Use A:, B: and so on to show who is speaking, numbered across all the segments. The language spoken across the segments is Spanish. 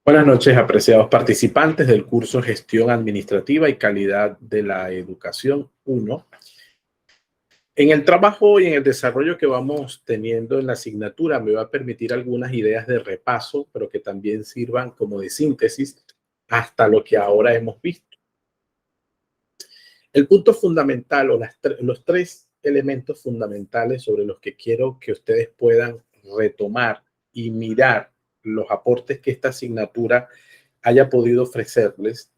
A: Buenas noches, apreciados participantes del curso Gestión Administrativa y Calidad de la Educación 1. En el trabajo y en el desarrollo que vamos teniendo en la asignatura me va a permitir algunas ideas de repaso, pero que también sirvan como de síntesis hasta lo que ahora hemos visto. El punto fundamental o los tres elementos fundamentales sobre los que quiero que ustedes puedan retomar y mirar los aportes que esta asignatura haya podido ofrecerles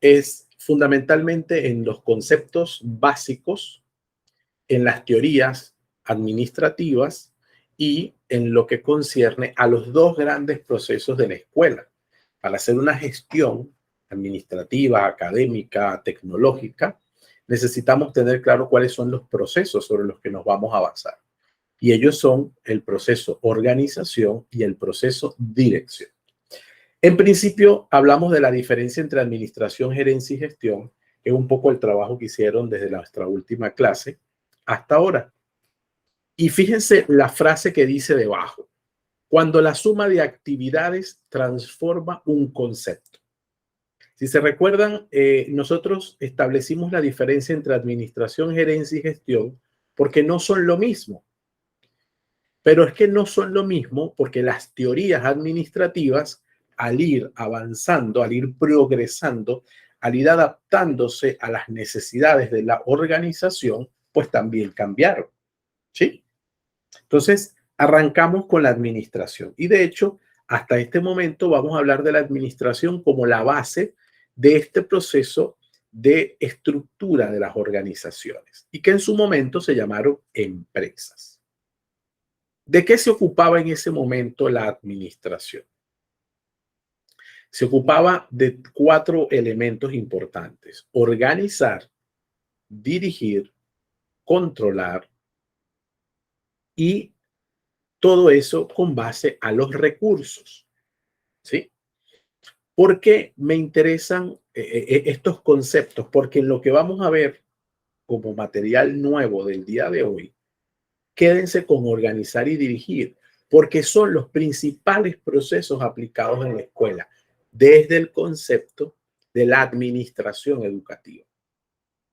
A: es fundamentalmente en los conceptos básicos, en las teorías administrativas y en lo que concierne a los dos grandes procesos de la escuela. Para hacer una gestión administrativa, académica, tecnológica, necesitamos tener claro cuáles son los procesos sobre los que nos vamos a basar. Y ellos son el proceso organización y el proceso dirección. En principio, hablamos de la diferencia entre administración, gerencia y gestión, que es un poco el trabajo que hicieron desde nuestra última clase hasta ahora. Y fíjense la frase que dice debajo: cuando la suma de actividades transforma un concepto. Si se recuerdan, nosotros establecimos la diferencia entre administración, gerencia y gestión porque no son lo mismo. Pero es que no son lo mismo porque las teorías administrativas, al ir avanzando, al ir progresando, al ir adaptándose a las necesidades de la organización, pues también cambiaron, ¿sí? Entonces, arrancamos con la administración. Y de hecho, hasta este momento vamos a hablar de la administración como la base de este proceso de estructura de las organizaciones y que en su momento se llamaron empresas. ¿De qué se ocupaba en ese momento la administración? Se ocupaba de 4 elementos importantes: organizar, dirigir, controlar y todo eso con base a los recursos, ¿sí? ¿Por qué me interesan estos conceptos? Porque en lo que vamos a ver como material nuevo del día de hoy, quédense con organizar y dirigir, porque son los principales procesos aplicados en la escuela, desde el concepto de la administración educativa.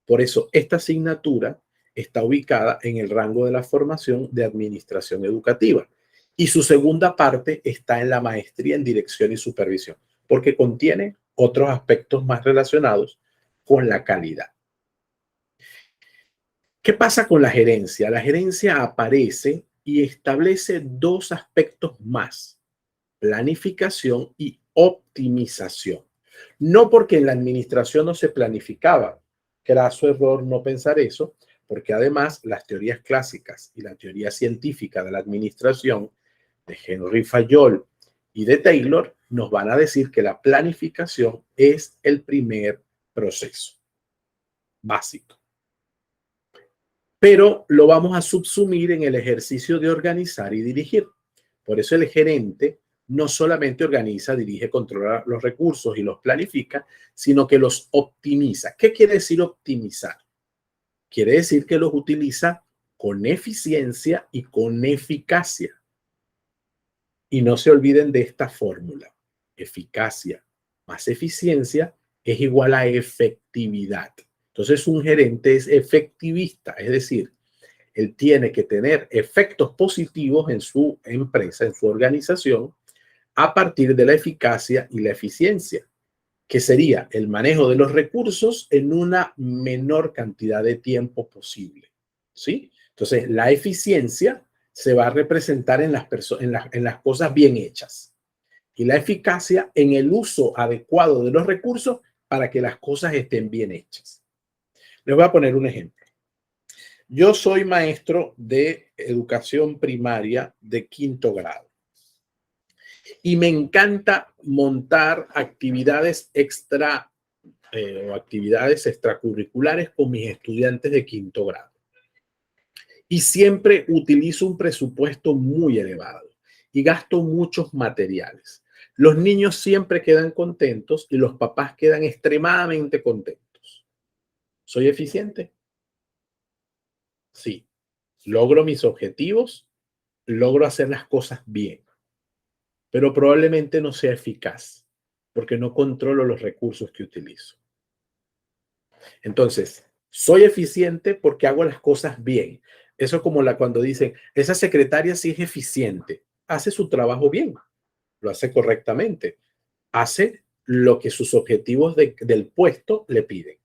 A: Por eso, esta asignatura está ubicada en el rango de la formación de administración educativa y su segunda parte está en la maestría en dirección y supervisión, porque contiene otros aspectos más relacionados con la calidad. ¿Qué pasa con la gerencia? La gerencia aparece y establece 2 aspectos más: planificación y optimización. No porque en la administración no se planificaba, craso error no pensar eso, porque además las teorías clásicas y la teoría científica de la administración de Henry Fayol y de Taylor nos van a decir que la planificación es el primer proceso básico. Pero lo vamos a subsumir en el ejercicio de organizar y dirigir. Por eso el gerente no solamente organiza, dirige, controla los recursos y los planifica, sino que los optimiza. ¿Qué quiere decir optimizar? Quiere decir que los utiliza con eficiencia y con eficacia. Y no se olviden de esta fórmula: eficacia más eficiencia es igual a efectividad. Entonces, un gerente es efectivista, es decir, él tiene que tener efectos positivos en su empresa, en su organización, a partir de la eficacia y la eficiencia, que sería el manejo de los recursos en una menor cantidad de tiempo posible, ¿sí? Entonces, la eficiencia se va a representar en las cosas bien hechas y la eficacia en el uso adecuado de los recursos para que las cosas estén bien hechas. Les voy a poner un ejemplo. Yo soy maestro de educación primaria de 5º grado y me encanta montar actividades o actividades extracurriculares con mis estudiantes de 5º grado. Y siempre utilizo un presupuesto muy elevado y gasto muchos materiales. Los niños siempre quedan contentos y los papás quedan extremadamente contentos. ¿Soy eficiente? Sí. ¿Logro mis objetivos? Logro hacer las cosas bien, pero probablemente no sea eficaz. porque no controlo los recursos que utilizo. Entonces, soy eficiente porque hago las cosas bien. Eso como cuando dicen, esa secretaria sí es eficiente, hace su trabajo bien, lo hace correctamente, hace lo que sus objetivos del puesto le piden,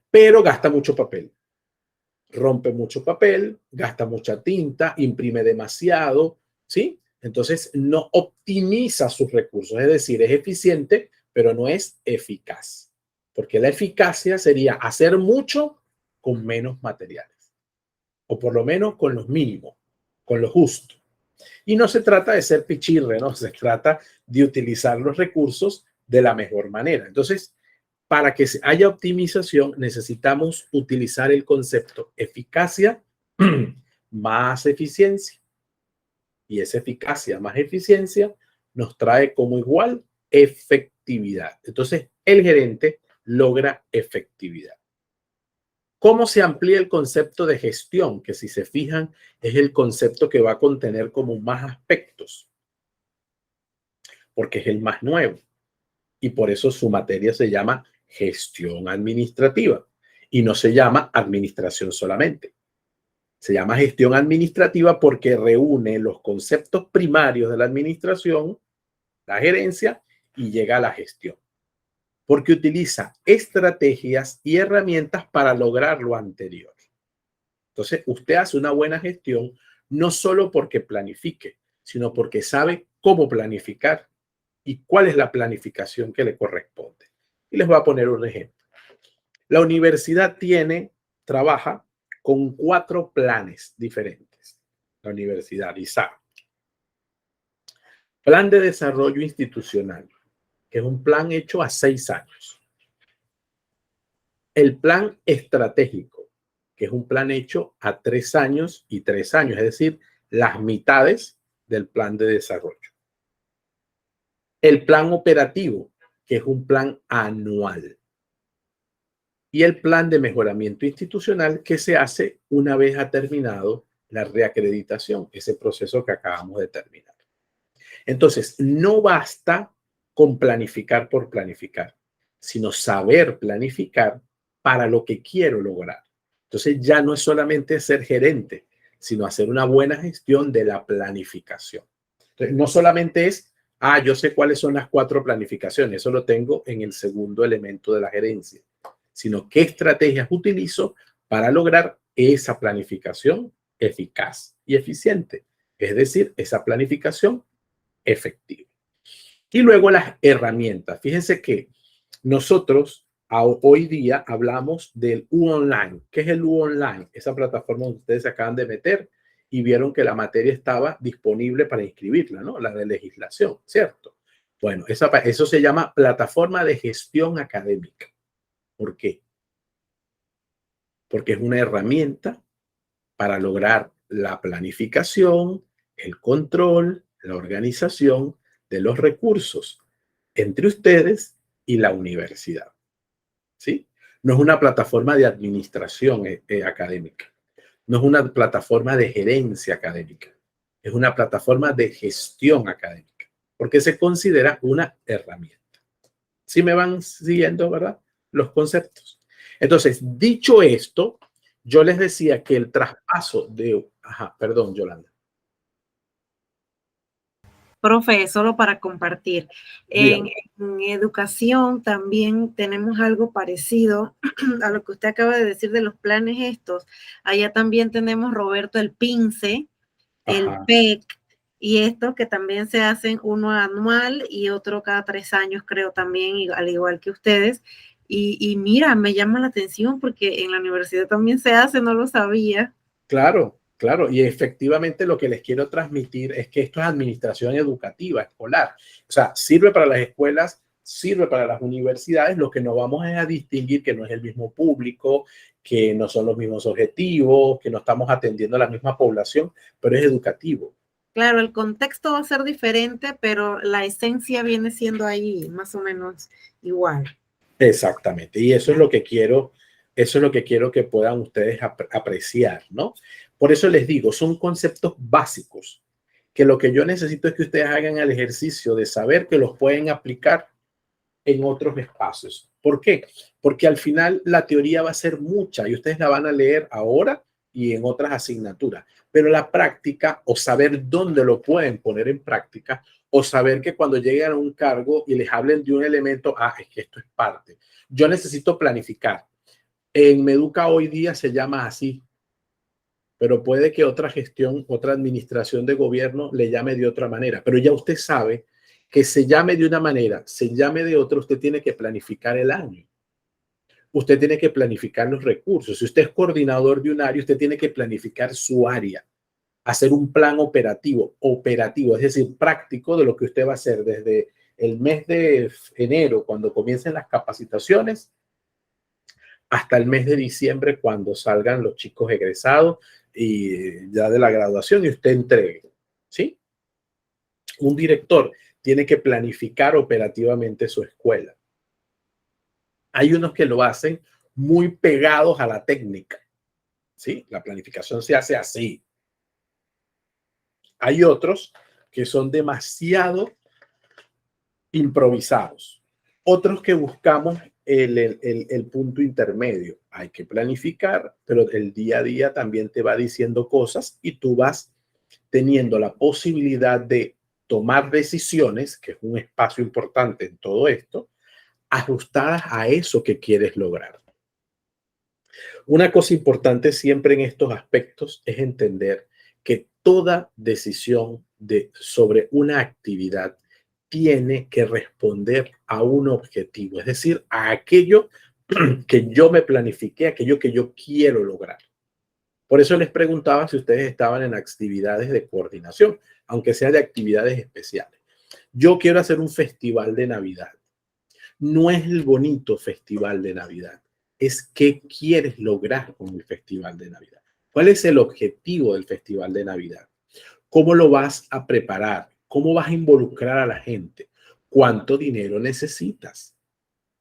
A: pero gasta mucho papel, rompe mucho papel, gasta mucha tinta, imprime demasiado, ¿sí? Entonces no optimiza sus recursos, es decir, es eficiente, pero no es eficaz, porque la eficacia sería hacer mucho con menos materiales, o por lo menos con los mínimos, con lo justo. Y no se trata de ser pichirre, ¿no? Se trata de utilizar los recursos de la mejor manera. Entonces, para que haya optimización, necesitamos utilizar el concepto eficacia más eficiencia. Y esa eficacia más eficiencia nos trae como igual efectividad. Entonces, el gerente logra efectividad. ¿Cómo se amplía el concepto de gestión? Que si se fijan, es el concepto que va a contener como más aspectos, porque es el más nuevo. Y por eso su materia se llama gestión administrativa y no se llama administración solamente. Se llama gestión administrativa porque reúne los conceptos primarios de la administración, la gerencia, y llega a la gestión. Porque utiliza estrategias y herramientas para lograr lo anterior. Entonces, usted hace una buena gestión no solo porque planifique, sino porque sabe cómo planificar y cuál es la planificación que le corresponde. Y les voy a poner un ejemplo. La universidad trabaja con 4 planes diferentes. La universidad ISA. Plan de desarrollo institucional, que es un plan hecho a 6 años. El plan estratégico, que es un plan hecho a 3 años y 3 años, es decir, las mitades del plan de desarrollo. El plan operativo, que es un plan anual. Y el plan de mejoramiento institucional que se hace una vez ha terminado la reacreditación, ese proceso que acabamos de terminar. Entonces, no basta con planificar por planificar, sino saber planificar para lo que quiero lograr. Entonces, ya no es solamente ser gerente, sino hacer una buena gestión de la planificación. Entonces, no solamente es, yo sé cuáles son las 4 planificaciones, eso lo tengo en el segundo elemento de la gerencia, sino qué estrategias utilizo para lograr esa planificación eficaz y eficiente, es decir, esa planificación efectiva. Y luego las herramientas. Fíjense que nosotros hoy día hablamos del U-Online. ¿Qué es el U-Online? Esa plataforma donde ustedes se acaban de meter y vieron que la materia estaba disponible para inscribirla, ¿no? La de legislación, ¿cierto? Bueno, eso se llama plataforma de gestión académica. ¿Por qué? Porque es una herramienta para lograr la planificación, el control, la organización de los recursos entre ustedes y la universidad. ¿Sí? No es una plataforma de administración académica, no es una plataforma de gerencia académica, es una plataforma de gestión académica, porque se considera una herramienta. ¿Sí me van siguiendo, verdad? Los conceptos. Entonces, dicho esto, yo les decía que el traspaso de... perdón, Yolanda.
B: Profe, solo para compartir. En educación también tenemos algo parecido a lo que usted acaba de decir de los planes estos. Allá también tenemos, Roberto, el PINCE, el PEC, y estos que también se hacen uno anual y otro cada 3 años, creo también, al igual que ustedes. Y mira, me llama la atención porque en la universidad también se hace, no lo sabía.
A: Claro, claro. Y efectivamente lo que les quiero transmitir es que esto es administración educativa, escolar. O sea, sirve para las escuelas, sirve para las universidades. Lo que no vamos es a distinguir que no es el mismo público, que no son los mismos objetivos, que no estamos atendiendo a la misma población, pero es educativo.
B: Claro, el contexto va a ser diferente, pero la esencia viene siendo ahí más o menos igual.
A: Exactamente. Y eso es lo que quiero, que puedan ustedes apreciar, ¿no? Por eso les digo, son conceptos básicos que lo que yo necesito es que ustedes hagan el ejercicio de saber que los pueden aplicar en otros espacios. ¿Por qué? Porque al final la teoría va a ser mucha y ustedes la van a leer ahora y en otras asignaturas, pero la práctica o saber dónde lo pueden poner en práctica o saber que cuando lleguen a un cargo y les hablen de un elemento, es que esto es parte. Yo necesito planificar. En Meduca hoy día se llama así, pero puede que otra gestión, otra administración de gobierno le llame de otra manera. Pero ya usted sabe que se llame de una manera, se llame de otra, usted tiene que planificar el año. Usted tiene que planificar los recursos. Si usted es coordinador de un área, usted tiene que planificar su área, hacer un plan operativo, es decir, práctico de lo que usted va a hacer desde el mes de enero, cuando comiencen las capacitaciones, hasta el mes de diciembre, cuando salgan los chicos egresados y ya de la graduación y usted entregue, ¿sí? Un director tiene que planificar operativamente su escuela. Hay unos que lo hacen muy pegados a la técnica, ¿sí? La planificación se hace así. Hay otros que son demasiado improvisados. Otros que buscamos el punto intermedio. Hay que planificar, pero el día a día también te va diciendo cosas y tú vas teniendo la posibilidad de tomar decisiones, que es un espacio importante en todo esto, ajustadas a eso que quieres lograr. Una cosa importante siempre en estos aspectos es entender que toda decisión sobre una actividad tiene que responder a un objetivo, es decir, a aquello que yo me planifiqué, aquello que yo quiero lograr. Por eso les preguntaba si ustedes estaban en actividades de coordinación, aunque sea de actividades especiales. Yo quiero hacer un festival de Navidad. No es el bonito festival de Navidad, es qué quieres lograr con el festival de Navidad. ¿Cuál es el objetivo del festival de Navidad? ¿Cómo lo vas a preparar? ¿Cómo vas a involucrar a la gente? ¿Cuánto dinero necesitas?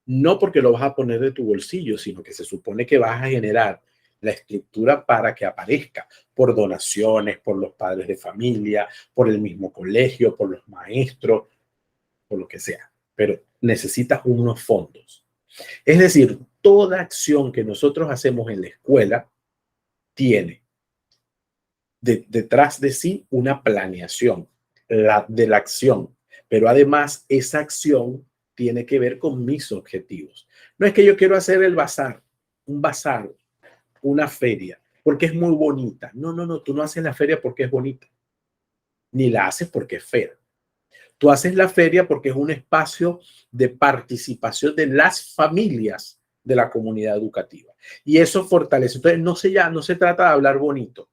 A: No porque lo vas a poner de tu bolsillo, sino que se supone que vas a generar la estructura para que aparezca por donaciones, por los padres de familia, por el mismo colegio, por los maestros, por lo que sea. Pero necesitas unos fondos. Es decir, toda acción que nosotros hacemos en la escuela tiene detrás de sí una planeación de la acción, pero además esa acción tiene que ver con mis objetivos. No es que yo quiero hacer el bazar, un bazar, una feria, porque es muy bonita. No, no, no, tú no haces la feria porque es bonita, ni la haces porque es fea. Tú haces la feria porque es un espacio de participación de las familias de la comunidad educativa. Y eso fortalece. Entonces, no se trata de hablar bonito.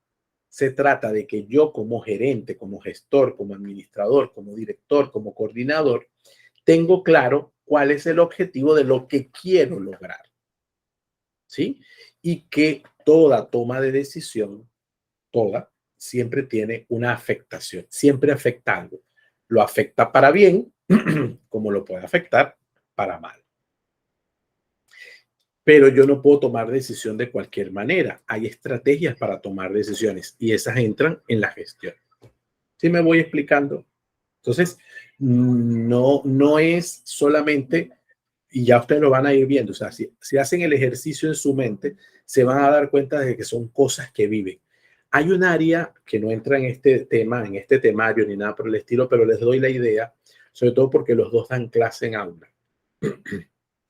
A: Se trata de que yo como gerente, como gestor, como administrador, como director, como coordinador, tengo claro cuál es el objetivo de lo que quiero lograr. ¿Sí? Y que toda toma de decisión, siempre tiene una afectación, siempre afecta algo. Lo afecta para bien, como lo puede afectar para mal. Pero yo no puedo tomar decisión de cualquier manera. Hay estrategias para tomar decisiones y esas entran en la gestión. ¿Sí me voy explicando? Entonces, no es solamente, y ya ustedes lo van a ir viendo, o sea, si hacen el ejercicio en su mente, se van a dar cuenta de que son cosas que viven. Hay un área que no entra en este tema, en este temario ni nada por el estilo, pero les doy la idea, sobre todo porque los dos dan clase en aula.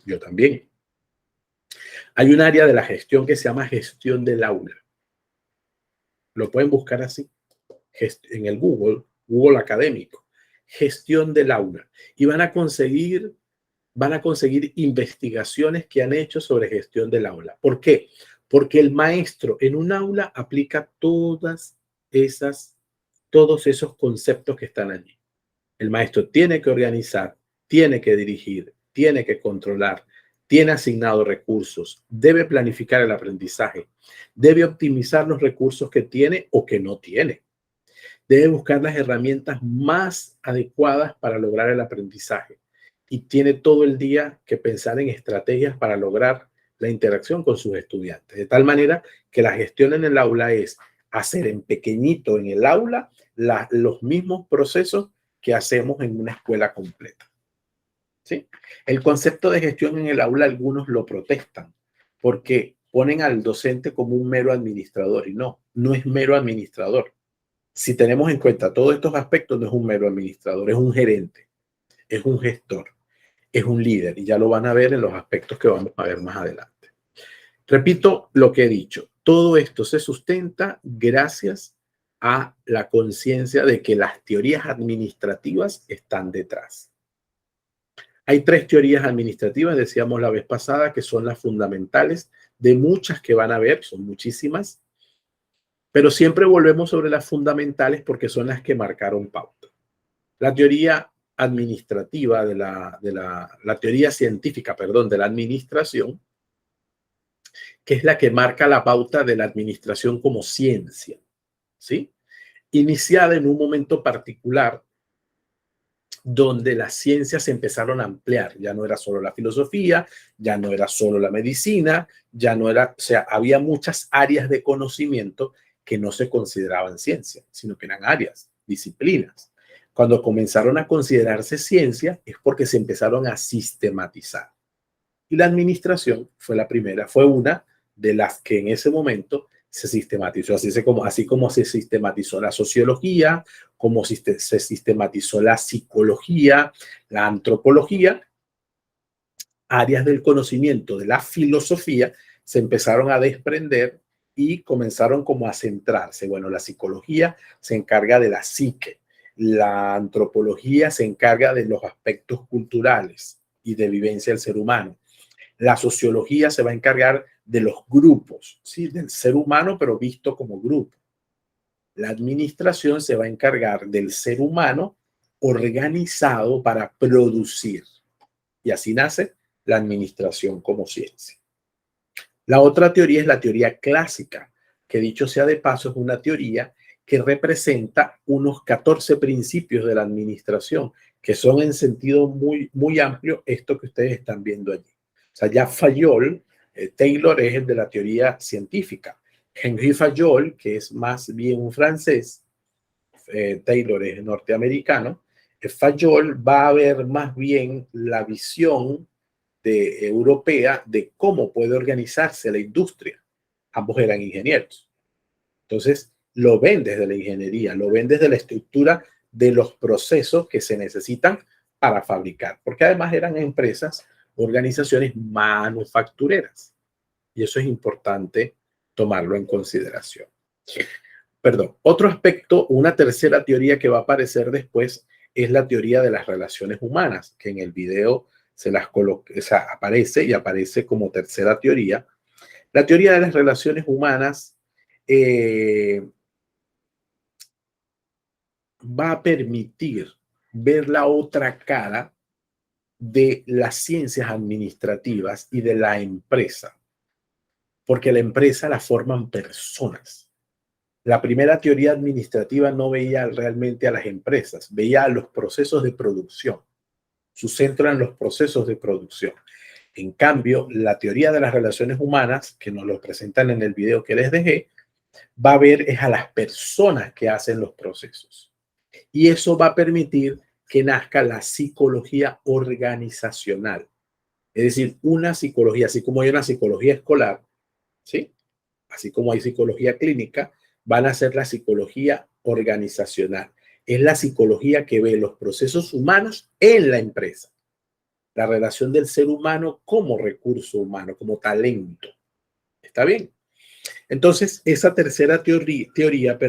A: Yo también. Hay un área de la gestión que se llama gestión del aula. Lo pueden buscar así en el Google académico. Gestión del aula. Y van a conseguir investigaciones que han hecho sobre gestión del aula. ¿Por qué? Porque el maestro en un aula aplica todos esos conceptos que están allí. El maestro tiene que organizar, tiene que dirigir, tiene que controlar, tiene asignado recursos, debe planificar el aprendizaje, debe optimizar los recursos que tiene o que no tiene. Debe buscar las herramientas más adecuadas para lograr el aprendizaje y tiene todo el día que pensar en estrategias para lograr la interacción con sus estudiantes. De tal manera que la gestión en el aula es hacer en pequeñito en el aula los mismos procesos que hacemos en una escuela completa. ¿sí? El concepto de gestión en el aula algunos lo protestan porque ponen al docente como un mero administrador y no, no es mero administrador. Si tenemos en cuenta todos estos aspectos, no es un mero administrador, es un gerente, es un gestor, es un líder y ya lo van a ver en los aspectos que vamos a ver más adelante. Repito lo que he dicho, todo esto se sustenta gracias a la conciencia de que las teorías administrativas están detrás. Hay 3 teorías administrativas, decíamos la vez pasada, que son las fundamentales de muchas que van a ver, son muchísimas, pero siempre volvemos sobre las fundamentales porque son las que marcaron pauta. La teoría administrativa la teoría científica, perdón, de la administración, que es la que marca la pauta de la administración como ciencia, ¿sí? Iniciada en un momento particular donde las ciencias se empezaron a ampliar. Ya no era solo la filosofía, ya no era solo la medicina, ya no era, o sea, había muchas áreas de conocimiento que no se consideraban ciencia, sino que eran áreas, disciplinas. Cuando comenzaron a considerarse ciencia es porque se empezaron a sistematizar. Y la administración fue la primera, fue una de las que en ese momento se sistematizó, así como se sistematizó la sociología, como se sistematizó la psicología, la antropología, áreas del conocimiento de la filosofía se empezaron a desprender y comenzaron como a centrarse. Bueno, la psicología se encarga de la psique, la antropología se encarga de los aspectos culturales y de vivencia del ser humano. La sociología se va a encargar de los grupos, ¿sí? Del ser humano, pero visto como grupo. La administración se va a encargar del ser humano organizado para producir. Y así nace la administración como ciencia. La otra teoría es la teoría clásica, que dicho sea de paso es una teoría que representa unos 14 principios de la administración, que son en sentido muy amplio esto que ustedes están viendo allí. O sea, ya Fayol, Taylor es el de la teoría científica. Henri Fayol, que es más bien un francés, Taylor es norteamericano, Fayol va a ver más bien la visión europea de cómo puede organizarse la industria. Ambos eran ingenieros. Entonces, lo ven desde la ingeniería, lo ven desde la estructura de los procesos que se necesitan para fabricar, porque además eran empresas, organizaciones manufactureras. Y eso es importante tomarlo en consideración. Perdón, otro aspecto, una tercera teoría que va a aparecer después es la teoría de las relaciones humanas, que en el video se las coloca, o sea, aparece como tercera teoría. La teoría de las relaciones humanas va a permitir ver la otra cara de las ciencias administrativas y de la empresa, porque la empresa la forman personas. La primera teoría administrativa no veía realmente a las empresas, veía a los procesos de producción. Su centro en los procesos de producción. En cambio, la teoría de las relaciones humanas, que nos lo presentan en el video que les dejé, va a ver es a las personas que hacen los procesos. Y eso va a permitir que nazca la psicología organizacional. Es decir, una psicología, así como hay una psicología escolar, ¿sí? Así como hay psicología clínica, van a ser la psicología organizacional. Es la psicología que ve los procesos humanos en la empresa. La relación del ser humano como recurso humano, como talento. ¿Está bien? Entonces, esa tercera teoría,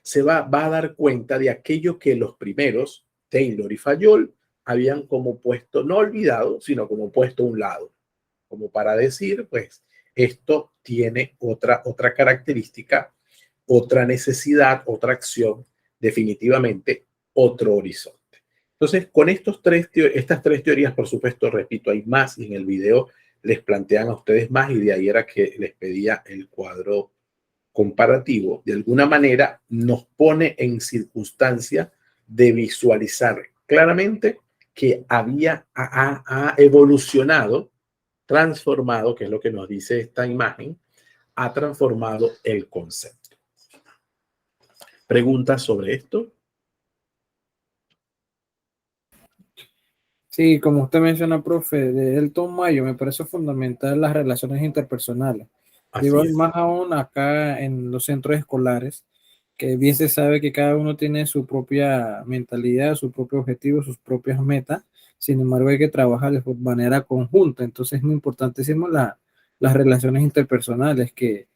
A: se va a dar cuenta de aquello que los primeros, Taylor y Fayol, habían como puesto, no olvidado, sino como puesto a un lado, como para decir, pues, esto tiene otra característica, otra necesidad, otra acción, definitivamente otro horizonte. Entonces, con estas 3 teorías, por supuesto, repito, hay más y en el video les plantean a ustedes más y de ahí era que les pedía el cuadro comparativo. De alguna manera nos pone en circunstancia de visualizar claramente que ha evolucionado, transformado, que es lo que nos dice esta imagen, ha transformado el concepto. ¿Preguntas sobre esto?
C: Sí, como usted menciona, profe, de Elton Mayo, me parece fundamental las relaciones interpersonales. De
A: Así
C: igual
A: es.
C: más aún acá en los centros escolares, que bien se sabe que cada uno tiene su propia mentalidad, su propio objetivo, sus propias metas. Sin embargo, hay que trabajar de manera conjunta. Entonces es muy importantísimo las relaciones interpersonales que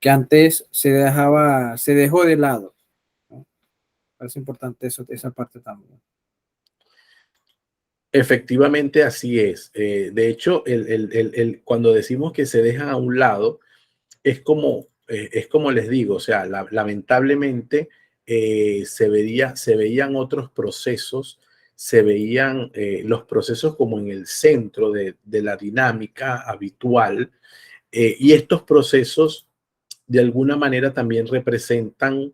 C: antes se dejó de lado, ¿no? Parece importante eso, esa parte también.
A: Efectivamente, así es. De hecho, cuando decimos que se deja a un lado, es como les digo, o sea, lamentablemente se veían otros procesos, se veían los procesos como en el centro de la dinámica habitual, y estos procesos de alguna manera también representan,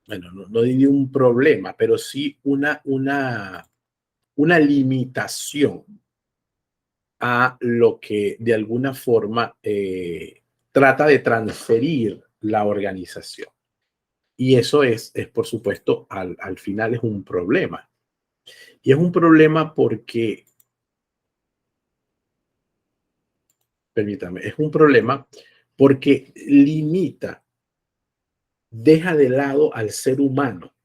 A: bueno, no diría un problema, pero sí una limitación a lo que de alguna forma trata de transferir la organización. Y eso es por supuesto, al final es un problema. Y es un problema porque, permítame, es un problema porque limita, deja de lado al ser humano.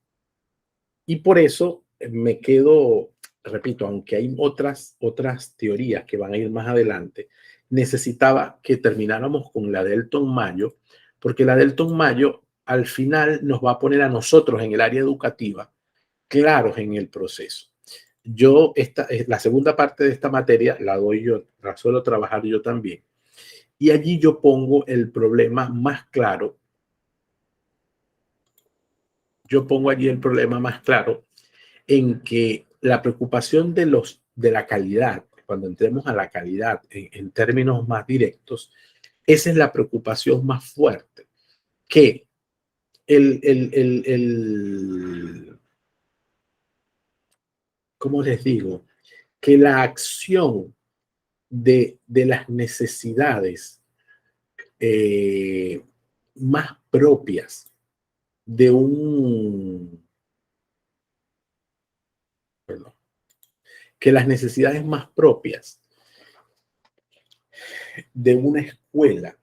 A: Y por eso me quedo, repito, aunque hay otras teorías que van a ir más adelante, necesitaba que termináramos con la Delton Mayo, porque la Delton Mayo al final nos va a poner a nosotros en el área educativa claros en el proceso. La segunda parte de esta materia la doy yo, la suelo trabajar yo también. Y allí yo pongo el problema más claro, yo pongo allí el problema más claro en que la preocupación de la calidad, cuando entremos a la calidad en términos más directos, esa es la preocupación más fuerte, que ¿cómo les digo? Que la acción de las necesidades eh, más propias de perdón, que las necesidades más propias de una escuela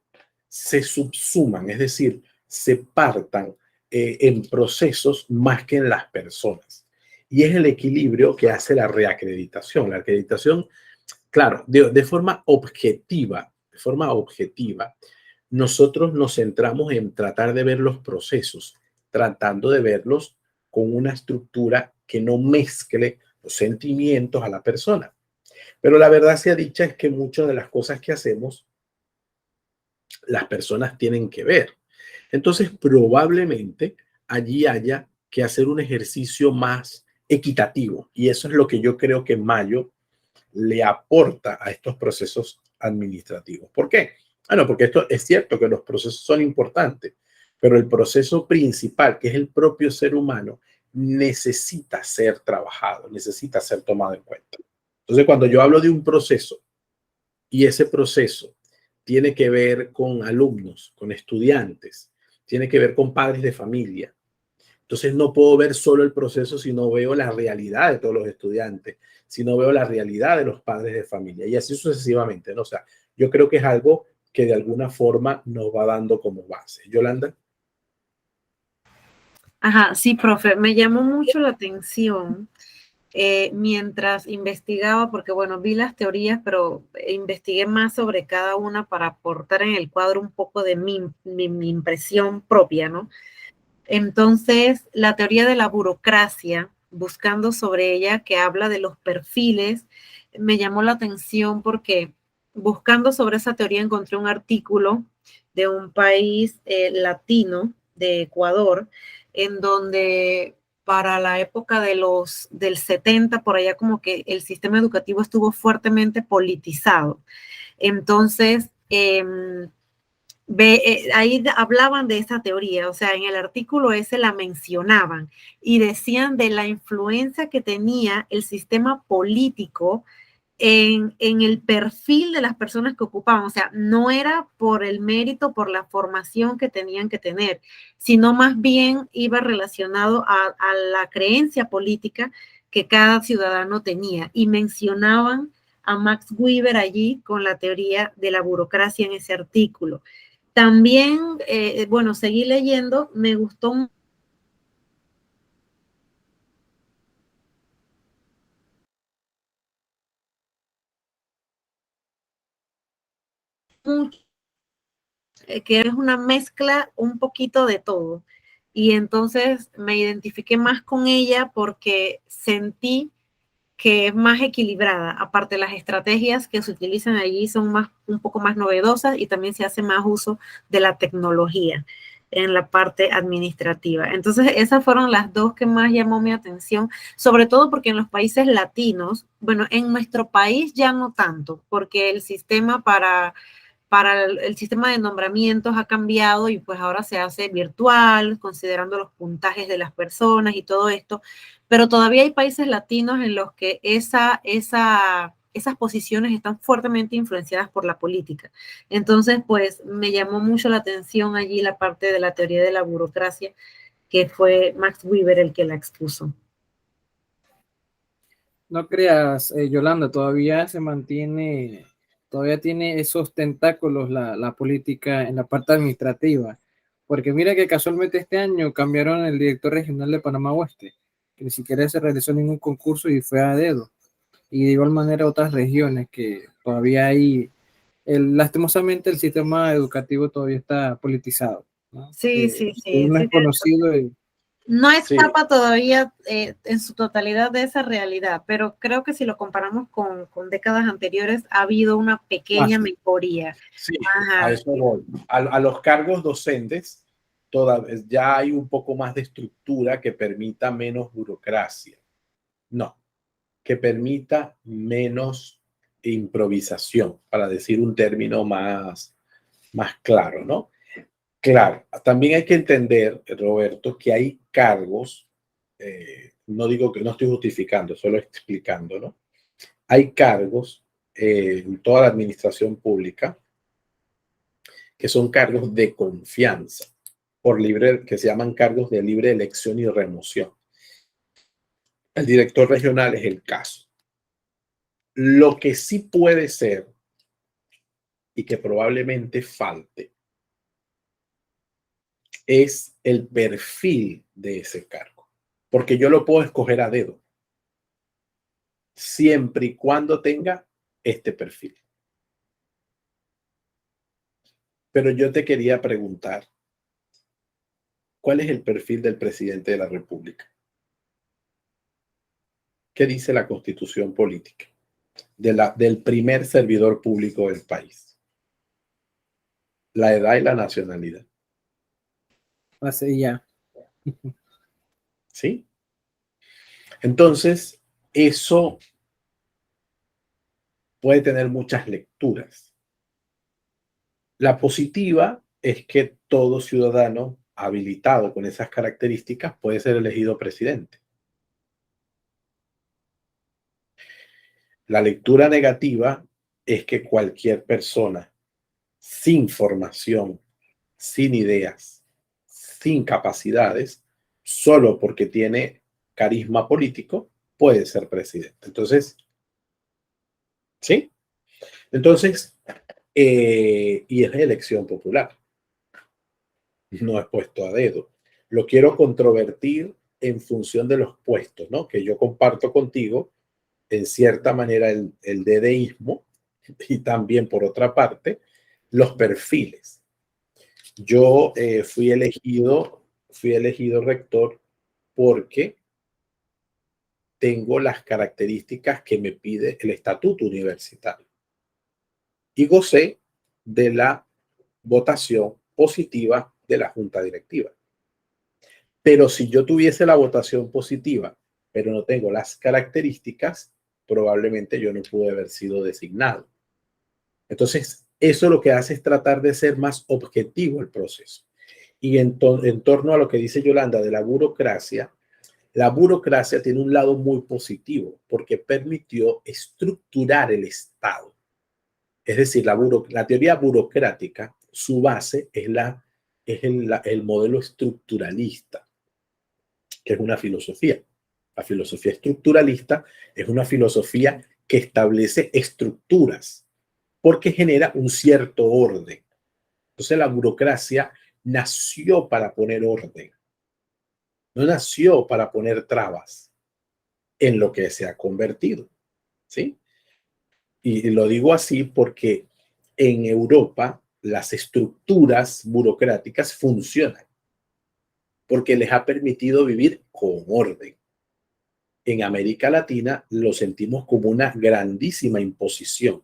A: se subsuman, es decir, se partan en procesos más que en las personas. Y es el equilibrio que hace la reacreditación. La acreditación, claro, de forma objetiva, nosotros nos centramos en tratar de ver los procesos, tratando de verlos con una estructura que no mezcle los sentimientos a la persona. Pero la verdad sea dicha es que muchas de las cosas que hacemos las personas tienen que ver. Entonces, probablemente allí haya que hacer un ejercicio más equitativo. Y eso es lo que yo creo que Mayo le aporta a estos procesos administrativos. ¿Por qué? Bueno, porque esto es cierto que los procesos son importantes, pero el proceso principal, que es el propio ser humano, necesita ser trabajado, necesita ser tomado en cuenta. Entonces, cuando yo hablo de un proceso y ese proceso tiene que ver con alumnos, con estudiantes, tiene que ver con padres de familia. Entonces no puedo ver solo el proceso si no veo la realidad de todos los estudiantes, si no veo la realidad de los padres de familia y así sucesivamente, ¿no? O sea, yo creo que es algo que de alguna forma nos va dando como base. Yolanda.
B: Ajá, sí, profe, me llamó mucho la atención mientras investigaba, porque bueno, vi las teorías, pero investigué más sobre cada una para aportar en el cuadro un poco de mi impresión propia, ¿no? Entonces, la teoría de la burocracia, buscando sobre ella, que habla de los perfiles, me llamó la atención porque buscando sobre esa teoría encontré un artículo de un país latino, de Ecuador, en donde para la época del 70, por allá como que el sistema educativo estuvo fuertemente politizado. Entonces, ahí hablaban de esa teoría, o sea, en el artículo ese la mencionaban y decían de la influencia que tenía el sistema político en el perfil de las personas que ocupaban, o sea, no era por el mérito, por la formación que tenían que tener, sino más bien iba relacionado a la creencia política que cada ciudadano tenía y mencionaban a Max Weber allí con la teoría de la burocracia en ese artículo. También, bueno, seguí leyendo, me gustó mucho, que es una mezcla un poquito de todo. Y entonces me identifiqué más con ella porque sentí que es más equilibrada. Aparte, las estrategias que se utilizan allí son un poco más novedosas y también se hace más uso de la tecnología en la parte administrativa. Entonces, esas fueron las dos que más llamó mi atención, sobre todo porque en los países latinos, bueno, en nuestro país ya no tanto, porque el sistema para el sistema de nombramientos ha cambiado y pues ahora se hace virtual, considerando los puntajes de las personas y todo esto, pero todavía hay países latinos en los que esas posiciones están fuertemente influenciadas por la política. Entonces, pues me llamó mucho la atención allí la parte de la teoría de la burocracia, que fue Max Weber el que la expuso.
C: No creas, Yolanda, todavía se mantiene, todavía tiene esos tentáculos la política en la parte administrativa, porque mira que casualmente este año cambiaron el director regional de Panamá Oeste, que ni siquiera se realizó ningún concurso y fue a dedo, y de igual manera otras regiones que todavía hay, lastimosamente el sistema educativo todavía está politizado, ¿no?
B: Sí, sí, sí,
C: Uno
B: sí.
C: es conocido y
B: No
A: Sí,
B: escapa todavía en su totalidad de esa realidad, pero creo que si lo comparamos con décadas anteriores, ha habido una pequeña
C: más.
B: mejoría.
A: sí, a
B: Ajá,
A: eso voy. A los cargos docentes ya hay un poco más de estructura que permita menos burocracia. No, que permita menos improvisación, para decir un término más claro, ¿no? Claro, también hay que entender, Roberto, que hay cargos, no digo que no estoy justificando, solo explicando, ¿no? Hay cargos en toda la administración pública que son cargos de confianza, que se llaman cargos de libre elección y remoción. El director regional es el caso. Lo que sí puede ser y que probablemente falte es el perfil de ese cargo, porque yo lo puedo escoger a dedo, siempre y cuando tenga este perfil. Pero yo te quería preguntar, ¿cuál es el perfil del presidente de la República? ¿Qué dice la Constitución política del primer servidor público del país? La edad y la nacionalidad.
C: Así ya.
A: ¿Sí? Entonces, eso puede tener muchas lecturas. La positiva es que todo ciudadano habilitado con esas características puede ser elegido presidente. La lectura negativa es que cualquier persona sin formación, sin ideas, sin capacidades, solo porque tiene carisma político, puede ser presidente. Entonces, ¿sí? Entonces, y es elección popular, no es puesto a dedo. Lo quiero controvertir en función de los puestos, ¿no? Que yo comparto contigo, en cierta manera, el dedeísmo y también, por otra parte, los perfiles. Yo fui elegido rector porque tengo las características que me pide el estatuto universitario y gocé de la votación positiva de la junta directiva. Pero si yo tuviese la votación positiva, pero no tengo las características, probablemente yo no pude haber sido designado. Entonces, eso lo que hace es tratar de ser más objetivo el proceso. Y en torno a lo que dice Yolanda de la burocracia tiene un lado muy positivo porque permitió estructurar el Estado. Es decir, la teoría burocrática, su base es el modelo estructuralista, que es una filosofía. La filosofía estructuralista es una filosofía que establece estructuras porque genera un cierto orden. Entonces la burocracia nació para poner orden, no nació para poner trabas en lo que se ha convertido, ¿sí? Y lo digo así porque en Europa las estructuras burocráticas funcionan porque les ha permitido vivir con orden. En América Latina lo sentimos como una grandísima imposición.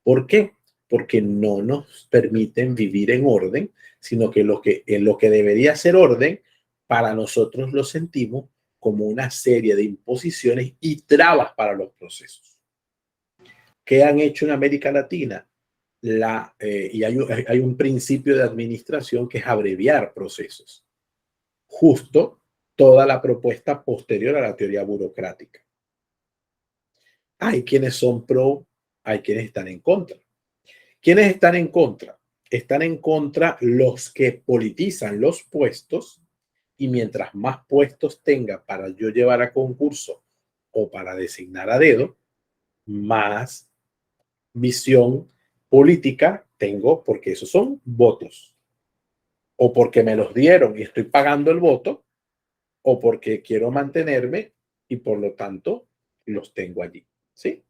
A: ¿Por qué? Porque no nos permiten vivir en orden, sino que en lo que debería ser orden, para nosotros lo sentimos como una serie de imposiciones y trabas para los procesos. ¿Qué han hecho en América Latina? Hay un principio de administración que es abreviar procesos. Justo toda la propuesta posterior a la teoría burocrática. Hay quienes son pro, hay quienes están en contra. ¿Quiénes están en contra? Están en contra los que politizan los puestos y mientras más puestos tenga para yo llevar a concurso o para designar a dedo, más visión política tengo porque esos son votos. O porque me los dieron y estoy pagando el voto, o porque quiero mantenerme y por lo tanto los tengo allí. ¿Sí?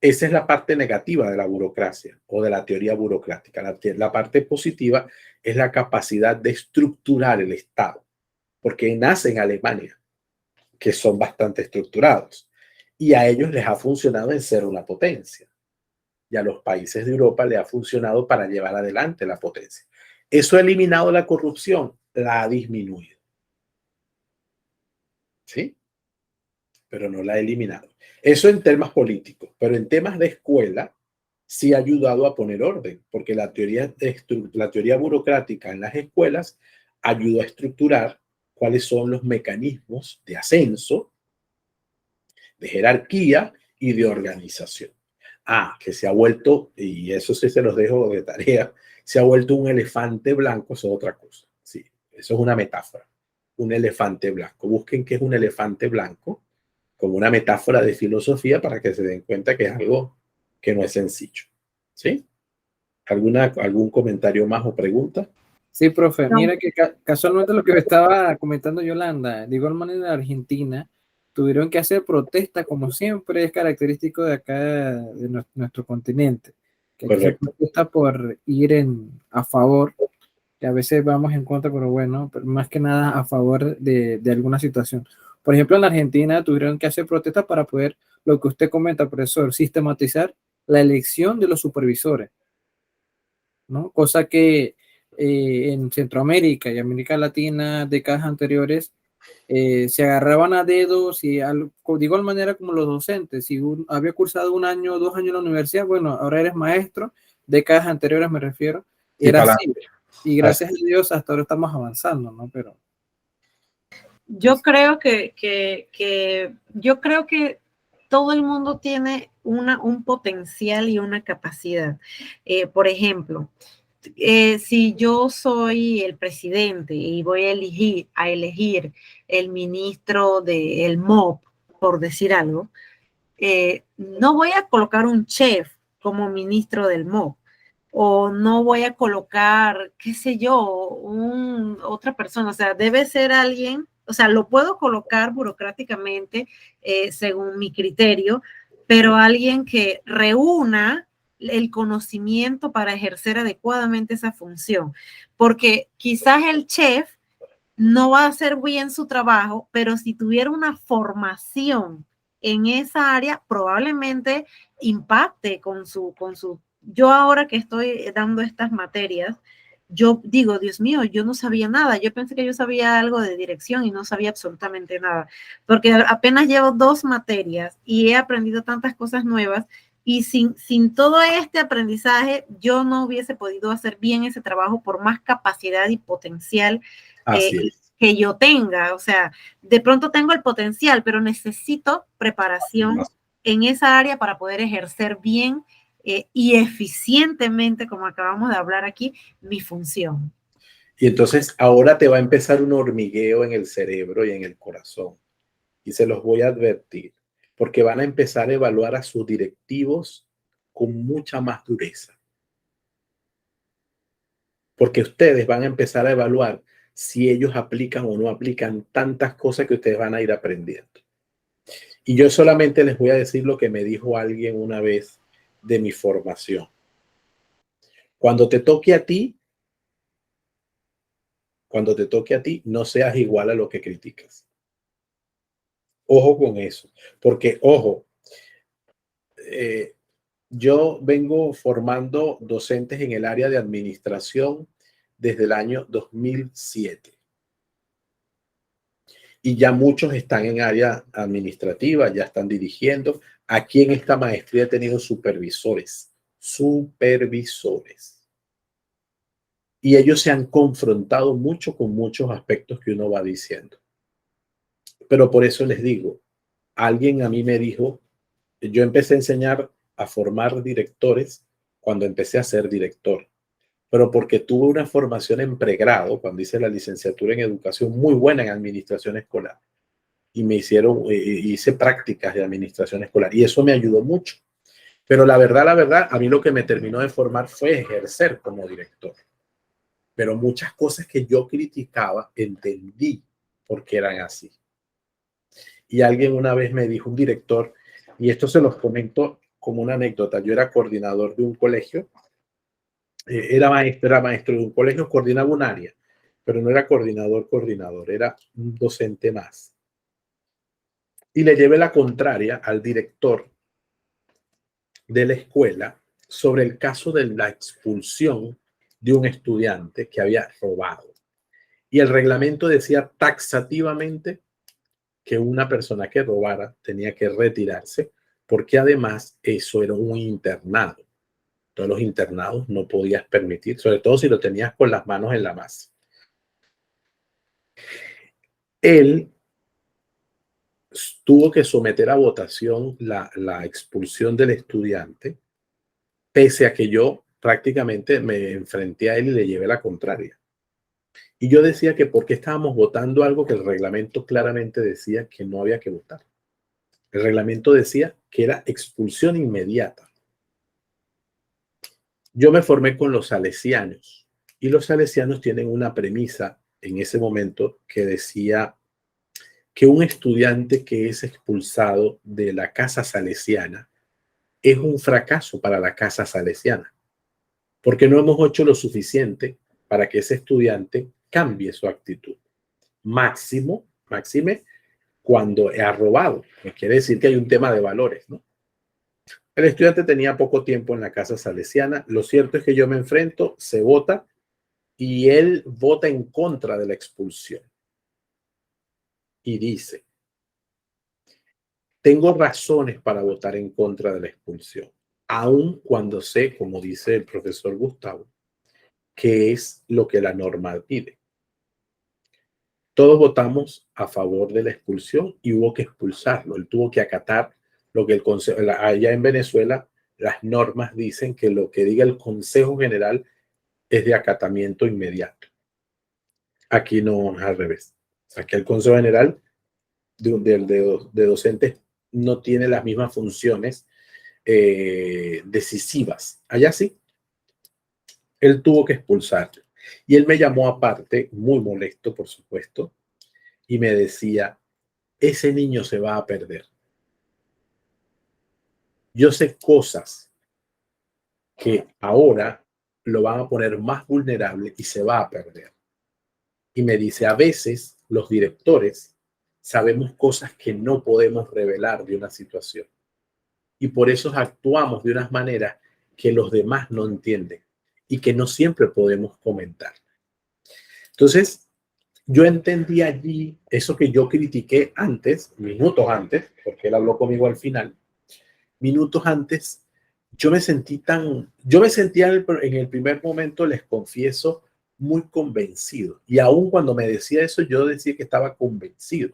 A: Esa es la parte negativa de la burocracia o de la teoría burocrática. La parte positiva es la capacidad de estructurar el Estado, porque nace en Alemania, que son bastante estructurados, y a ellos les ha funcionado en ser una potencia. Y a los países de Europa les ha funcionado para llevar adelante la potencia. ¿Eso ha eliminado la corrupción? La ha disminuido. ¿Sí? Pero no la ha eliminado. Eso en temas políticos, pero en temas de escuela sí ha ayudado a poner orden, porque la teoría burocrática en las escuelas ayuda a estructurar cuáles son los mecanismos de ascenso, de jerarquía y de organización. Que se ha vuelto, y eso sí se los dejo de tarea, se ha vuelto un elefante blanco, eso es otra cosa. Sí, eso es una metáfora. Un elefante blanco. Busquen qué es un elefante blanco como una metáfora de filosofía para que se den cuenta que es algo que no es sencillo. ¿Sí? ¿Algún comentario más o pregunta?
C: Sí, profe.
B: No.
C: Mira que casualmente lo que me estaba comentando Yolanda, de igual manera en Argentina, tuvieron que hacer protesta, como siempre es característico de acá, de nuestro continente, que hay que hacer
A: Correcto.
C: protesta por ir a favor, que a veces vamos en contra, pero bueno, pero más que nada a favor de alguna situación. Por ejemplo, en la Argentina tuvieron que hacer protestas para poder, lo que usted comenta, profesor, sistematizar la elección de los supervisores, ¿no? Cosa que en Centroamérica y América Latina, décadas anteriores, se agarraban a dedos y de igual manera como los docentes, si había cursado 1 año, 2 años en la universidad, bueno, ahora eres maestro, décadas anteriores me refiero,
A: Y
C: era
A: para
C: así. Y gracias a Dios hasta ahora estamos avanzando, ¿no? Pero
B: yo creo que todo el mundo tiene un potencial y una capacidad. Por ejemplo, si yo soy el presidente y voy a elegir el ministro del MOP, por decir algo, no voy a colocar un chef como ministro del MOP, o no voy a colocar, qué sé yo, otra persona, o sea, debe ser alguien, o sea, lo puedo colocar burocráticamente según mi criterio, pero alguien que reúna el conocimiento para ejercer adecuadamente esa función, porque quizás el chef no va a hacer bien su trabajo, pero si tuviera una formación en esa área, probablemente impacte con su. Yo ahora que estoy dando estas materias, yo digo, Dios mío, yo no sabía nada. Yo pensé que yo sabía algo de dirección y no sabía absolutamente nada, porque apenas llevo 2 materias y he aprendido tantas cosas nuevas. Y sin todo este aprendizaje, yo no hubiese podido hacer bien ese trabajo por más capacidad y potencial que yo tenga. O sea, de pronto tengo el potencial, pero necesito preparación en esa área para poder ejercer bien y eficientemente, como acabamos de hablar aquí, mi función.
A: Y entonces ahora te va a empezar un hormigueo en el cerebro y en el corazón. y se los voy a advertir, porque van a empezar a evaluar a sus directivos con mucha más dureza. Porque ustedes van a empezar a evaluar si ellos aplican o no aplican tantas cosas que ustedes van a ir aprendiendo. Y yo solamente les voy a decir lo que me dijo alguien una vez de mi formación. Cuando te toque a ti, no seas igual a lo que criticas. Ojo con eso, porque, ojo, yo vengo formando docentes en el área de administración desde el año 2007. Y ya muchos están en área administrativa, ya están dirigiendo. Aquí en esta maestría he tenido supervisores. Y ellos se han confrontado mucho con muchos aspectos que uno va diciendo. Pero por eso les digo, alguien a mí me dijo, yo empecé a enseñar a formar directores cuando empecé a ser director, pero porque tuve una formación en pregrado, cuando hice la licenciatura en educación muy buena en administración escolar, y hice prácticas de administración escolar, y eso me ayudó mucho. Pero la verdad, a mí lo que me terminó de formar fue ejercer como director. Pero muchas cosas que yo criticaba, entendí por qué eran así. Y alguien una vez me dijo, un director, y esto se los comento como una anécdota, yo era coordinador de un colegio, era maestro de un colegio, coordinaba un área, pero no era coordinador, era un docente más. Y le llevé la contraria al director de la escuela sobre el caso de la expulsión de un estudiante que había robado. Y el reglamento decía taxativamente que una persona que robara tenía que retirarse, porque además eso era un internado. Todos los internados no podías permitir, sobre todo si lo tenías con las manos en la masa. Él tuvo que someter a votación la expulsión del estudiante, pese a que yo prácticamente me enfrenté a él y le llevé la contraria. Y yo decía que por qué estábamos votando algo que el reglamento claramente decía que no había que votar. El reglamento decía que era expulsión inmediata. Yo me formé con los salesianos y los salesianos tienen una premisa en ese momento que decía que un estudiante que es expulsado de la casa salesiana es un fracaso para la casa salesiana, porque no hemos hecho lo suficiente para que ese estudiante cambie su actitud. Máxime cuando ha robado, que quiere decir que hay un tema de valores, ¿no? El estudiante tenía poco tiempo en la casa salesiana. Lo cierto es que yo me enfrento, se vota y él vota en contra de la expulsión. Y dice, tengo razones para votar en contra de la expulsión, aun cuando sé, como dice el profesor Gustavo, que es lo que la norma pide. Todos votamos a favor de la expulsión y hubo que expulsarlo. Él tuvo que acatar lo que el Consejo, allá en Venezuela, las normas dicen que lo que diga el Consejo General es de acatamiento inmediato. Aquí no es al revés. Aquí el Consejo General de docentes no tiene las mismas funciones decisivas. Allá sí. Él tuvo que expulsarlo. Y él me llamó aparte, muy molesto, por supuesto, y me decía, ese niño se va a perder. Yo sé cosas que ahora lo van a poner más vulnerable y se va a perder. Y me dice, a veces los directores sabemos cosas que no podemos revelar de una situación. Y por eso actuamos de unas maneras que los demás no entienden y que no siempre podemos comentar. Entonces, yo entendí allí eso que yo critiqué antes, minutos antes, porque él habló conmigo al final, minutos antes, yo me sentía en el primer momento, les confieso, muy convencido. Y aún cuando me decía eso, yo decía que estaba convencido.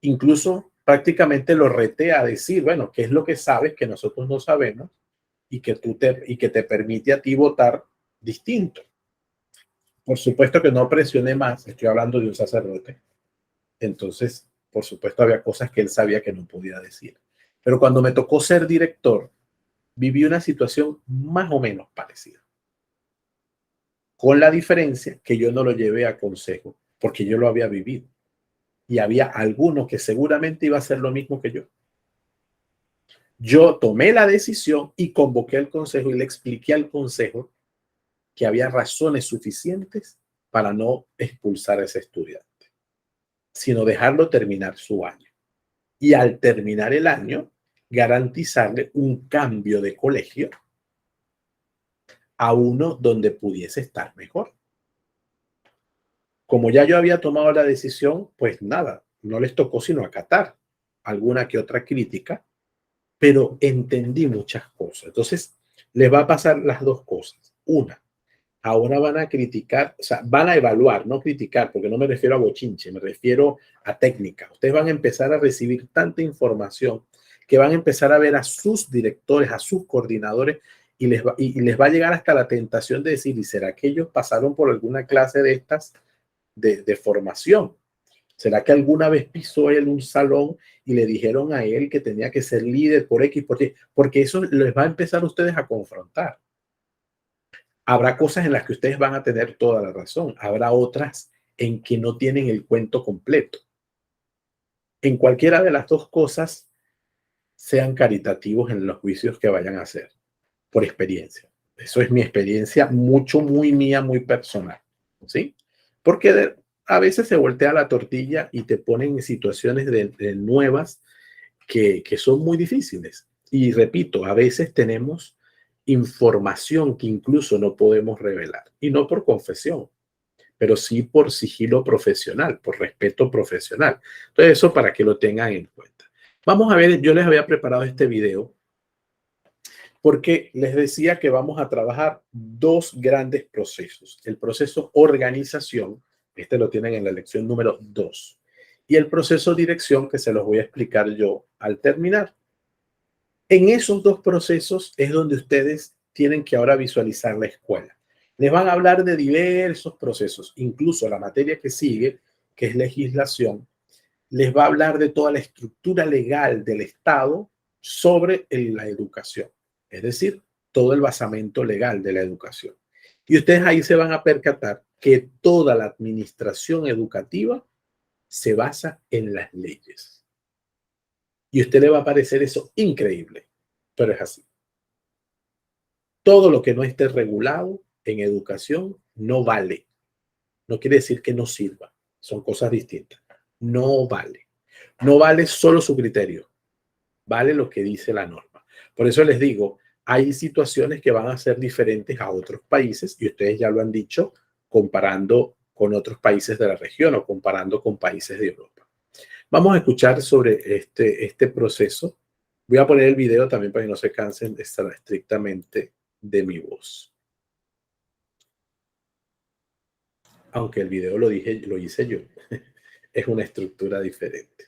A: Incluso prácticamente lo reté a decir, bueno, ¿qué es lo que sabes que nosotros no sabemos y que te permite a ti votar distinto? Por supuesto que no presioné más, estoy hablando de un sacerdote. Entonces, por supuesto había cosas que él sabía que no podía decir. Pero cuando me tocó ser director, viví una situación más o menos parecida. Con la diferencia que yo no lo llevé a consejo, porque yo lo había vivido. Y había algunos que seguramente iba a hacer lo mismo que yo. Yo tomé la decisión y convoqué al consejo y le expliqué al consejo que había razones suficientes para no expulsar a ese estudiante, sino dejarlo terminar su año. Y al terminar el año, garantizarle un cambio de colegio a uno donde pudiese estar mejor. Como ya yo había tomado la decisión, pues nada, no les tocó sino acatar alguna que otra crítica, pero entendí muchas cosas. Entonces, les va a pasar las dos cosas. Una, ahora van a criticar, o sea, van a evaluar, no criticar, porque no me refiero a bochinche, me refiero a técnica. Ustedes van a empezar a recibir tanta información que van a empezar a ver a sus directores, a sus coordinadores, y les va a llegar hasta la tentación de decir, ¿y será que ellos pasaron por alguna clase de estas de formación? ¿Será que alguna vez pisó él un salón y le dijeron a él que tenía que ser líder por X, por Y? Porque eso les va a empezar a ustedes a confrontar. Habrá cosas en las que ustedes van a tener toda la razón. Habrá otras en que no tienen el cuento completo. En cualquiera de las dos cosas, sean caritativos en los juicios que vayan a hacer, por experiencia. Eso es mi experiencia, mucho, muy mía, muy personal. ¿Sí? Porque a veces se voltea la tortilla y te ponen en situaciones de nuevas que son muy difíciles. Y repito, a veces tenemos información que incluso no podemos revelar. Y no por confesión, pero sí por sigilo profesional, por respeto profesional. Entonces, eso para que lo tengan en cuenta. Vamos a ver, yo les había preparado este video porque les decía que vamos a trabajar dos grandes procesos. El proceso organización, este lo tienen en la lección número 2, y el proceso dirección, que se los voy a explicar yo al terminar. En esos dos procesos es donde ustedes tienen que ahora visualizar la escuela. Les van a hablar de diversos procesos, incluso la materia que sigue, que es legislación, les va a hablar de toda la estructura legal del Estado sobre la educación, es decir, todo el basamento legal de la educación. Y ustedes ahí se van a percatar que toda la administración educativa se basa en las leyes. Y a usted le va a parecer eso increíble, pero es así. Todo lo que no esté regulado en educación no vale. No quiere decir que no sirva. Son cosas distintas. No vale. No vale solo su criterio. Vale lo que dice la norma. Por eso les digo, hay situaciones que van a ser diferentes a otros países y ustedes ya lo han dicho comparando con otros países de la región o comparando con países de Europa. Vamos a escuchar sobre este proceso. Voy a poner el video también para que no se cansen de estar estrictamente de mi voz. Aunque el video lo hice yo. Es una estructura diferente.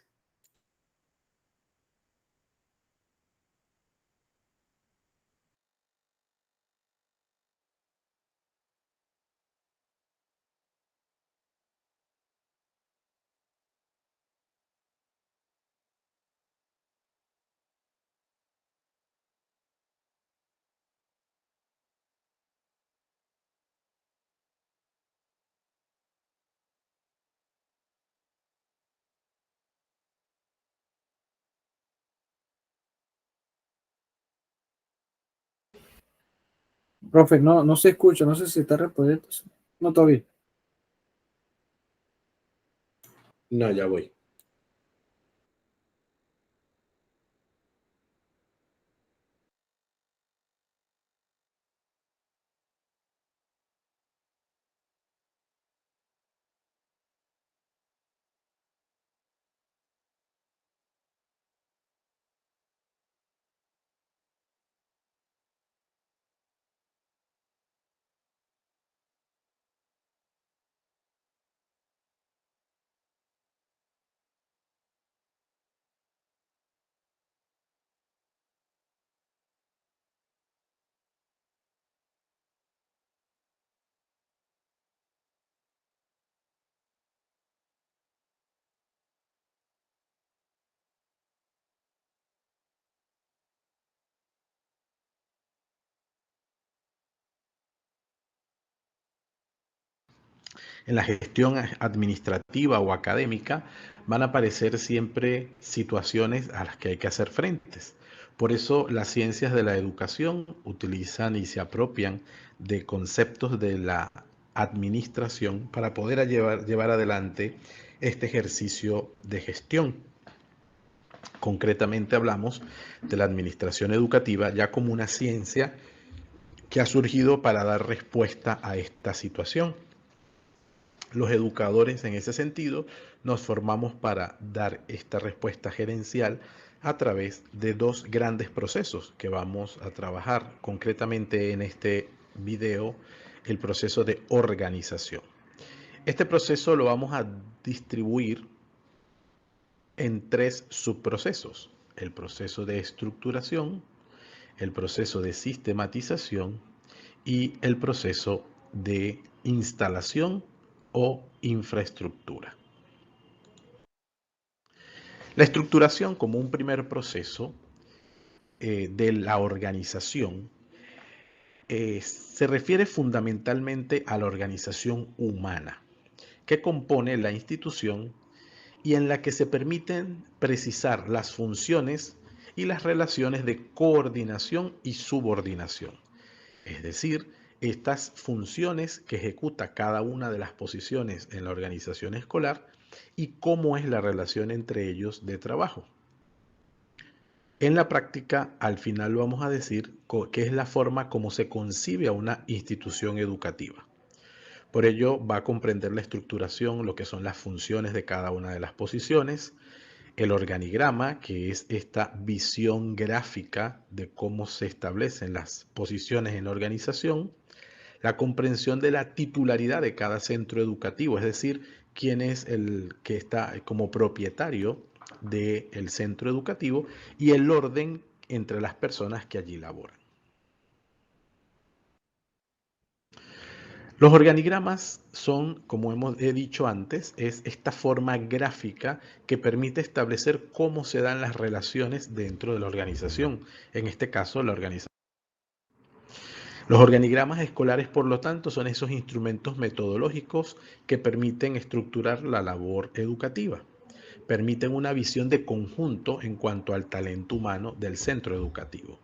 C: Profe, no se escucha, no sé si está respondiendo. No, todavía.
A: No, ya voy. En la gestión administrativa o académica van a aparecer siempre situaciones a las que hay que hacer frentes. Por eso las ciencias de la educación utilizan y se apropian de conceptos de la administración para poder llevar adelante este ejercicio de gestión. Concretamente hablamos de la administración educativa ya como una ciencia que ha surgido para dar respuesta a esta situación. Los educadores en ese sentido nos formamos para dar esta respuesta gerencial a través de dos grandes procesos que vamos a trabajar concretamente en este video, el proceso de organización. Este proceso lo vamos a distribuir en tres subprocesos: el proceso de estructuración, el proceso de sistematización y el proceso de instalación o infraestructura. La estructuración como un primer proceso de la organización se refiere fundamentalmente a la organización humana que compone la institución y en la que se permiten precisar las funciones y las relaciones de coordinación y subordinación. Es decir, estas funciones que ejecuta cada una de las posiciones en la organización escolar y cómo es la relación entre ellos de trabajo. En la práctica, al final vamos a decir que es la forma como se concibe a una institución educativa. Por ello, va a comprender la estructuración, lo que son las funciones de cada una de las posiciones, el organigrama, que es esta visión gráfica de cómo se establecen las posiciones en la organización, la comprensión de la titularidad de cada centro educativo, es decir, quién es el que está como propietario del centro educativo, y el orden entre las personas que allí laboran. Los organigramas son, como he dicho antes, es esta forma gráfica que permite establecer cómo se dan las relaciones dentro de la organización, en este caso la organización. Los organigramas escolares, por lo tanto, son esos instrumentos metodológicos que permiten estructurar la labor educativa, permiten una visión de conjunto en cuanto al talento humano del centro educativo.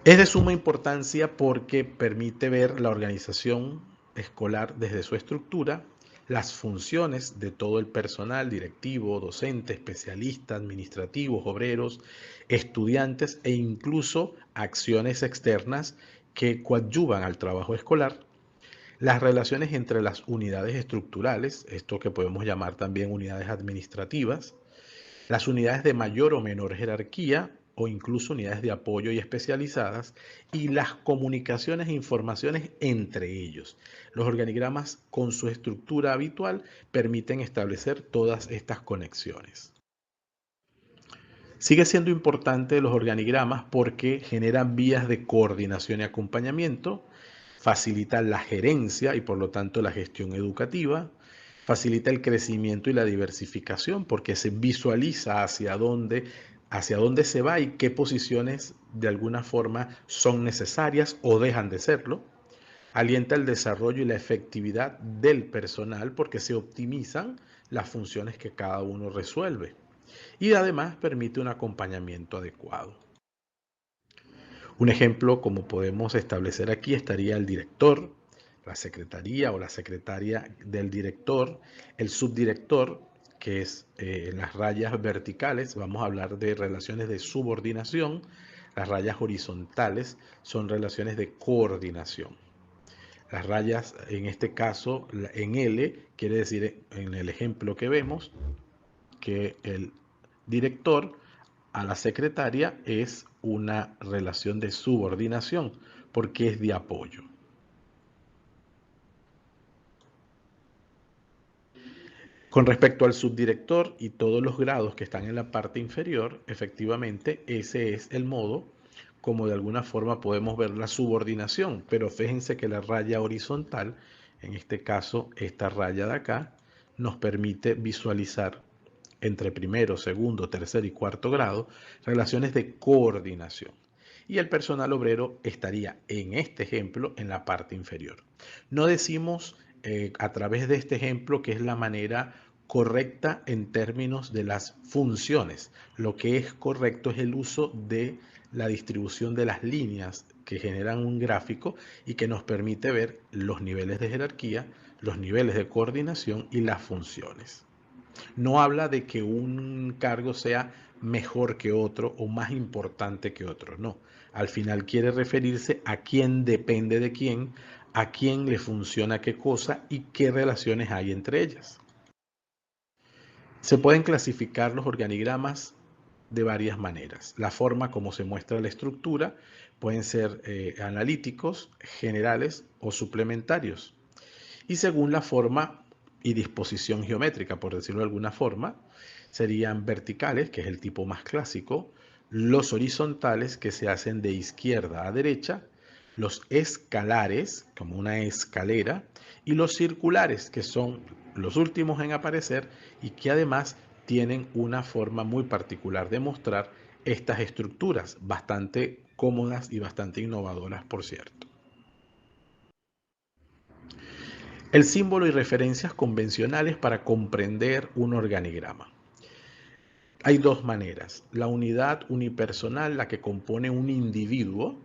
A: Es de suma importancia porque permite ver la organización escolar desde su estructura, las funciones de todo el personal directivo, docente, especialista, administrativos, obreros, estudiantes e incluso acciones externas que coadyuvan al trabajo escolar, las relaciones entre las unidades estructurales, esto que podemos llamar también unidades administrativas, las unidades de mayor o menor jerarquía o incluso unidades de apoyo y especializadas, y las comunicaciones e informaciones entre ellos. Los organigramas con su estructura habitual permiten establecer todas estas conexiones. Sigue siendo importante los organigramas porque generan vías de coordinación y acompañamiento, facilitan la gerencia y por lo tanto la gestión educativa, facilita el crecimiento y la diversificación porque se visualiza hacia dónde se va y qué posiciones de alguna forma son necesarias o dejan de serlo. Alienta el desarrollo y la efectividad del personal porque se optimizan las funciones que cada uno resuelve. Y además permite un acompañamiento adecuado. Un ejemplo, como podemos establecer aquí, estaría el director, la secretaría o la secretaria del director, el subdirector, que es en las rayas verticales, vamos a hablar de relaciones de subordinación, las rayas horizontales son relaciones de coordinación. Las rayas, en este caso, en L, quiere decir, en el ejemplo que vemos, que el director a la secretaria es una relación de subordinación porque es de apoyo. Con respecto al subdirector y todos los grados que están en la parte inferior, efectivamente ese es el modo como de alguna forma podemos ver la subordinación, pero fíjense que la raya horizontal, en este caso esta raya de acá, nos permite visualizar entre primero, segundo, tercer y cuarto grado relaciones de coordinación. y el personal obrero estaría, en este ejemplo, en la parte inferior. No decimos a través de este ejemplo que es la manera correcta en términos de las funciones. Lo que es correcto es el uso de la distribución de las líneas que generan un gráfico y que nos permite ver los niveles de jerarquía, los niveles de coordinación y las funciones. No habla de que un cargo sea mejor que otro o más importante que otro, no. Al final quiere referirse a quién depende de quién, a quién le funciona qué cosa y qué relaciones hay entre ellas. Se pueden clasificar los organigramas de varias maneras. La forma como se muestra la estructura pueden ser analíticos, generales o suplementarios. Y según la forma y disposición geométrica, por decirlo de alguna forma, serían verticales, que es el tipo más clásico, los horizontales, que se hacen de izquierda a derecha, los escalares, como una escalera, y los circulares, que son los últimos en aparecer y que además tienen una forma muy particular de mostrar estas estructuras, bastante cómodas y bastante innovadoras, por cierto. El símbolo y referencias convencionales para comprender un organigrama. Hay dos maneras. La unidad unipersonal, la que compone un individuo.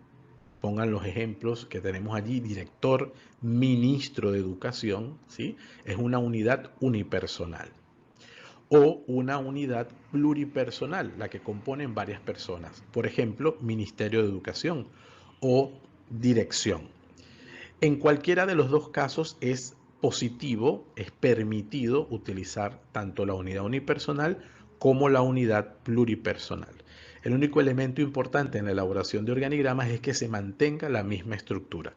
A: Pongan los ejemplos que tenemos allí: director, ministro de educación, ¿sí? Es una unidad unipersonal. O una unidad pluripersonal, la que componen varias personas. Por ejemplo, Ministerio de Educación o dirección. En cualquiera de los dos casos es positivo, es permitido utilizar tanto la unidad unipersonal como la unidad pluripersonal. El único elemento importante en la elaboración de organigramas es que se mantenga la misma estructura.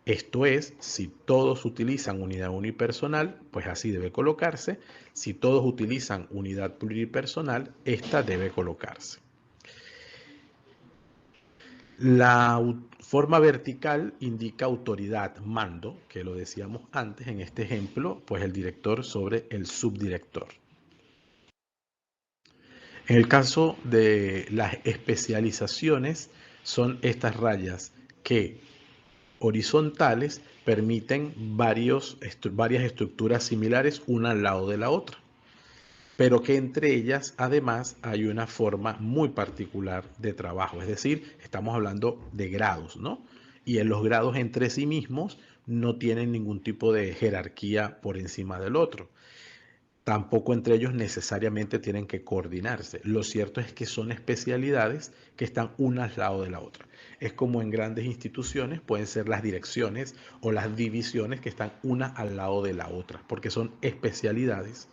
A: Esto es, si todos utilizan unidad unipersonal, pues así debe colocarse. Si todos utilizan unidad pluripersonal, esta debe colocarse. La forma vertical indica autoridad, mando, que lo decíamos antes en este ejemplo, pues el director sobre el subdirector. En el caso de las especializaciones, son estas rayas que horizontales permiten varias estructuras similares una al lado de la otra, pero que entre ellas además hay una forma muy particular de trabajo, es decir, estamos hablando de grados, ¿no? Y en los grados entre sí mismos no tienen ningún tipo de jerarquía por encima del otro. Tampoco entre ellos necesariamente tienen que coordinarse. Lo cierto es que son especialidades que están una al lado de la otra. Es como en grandes instituciones pueden ser las direcciones o las divisiones que están una al lado de la otra, porque son especialidades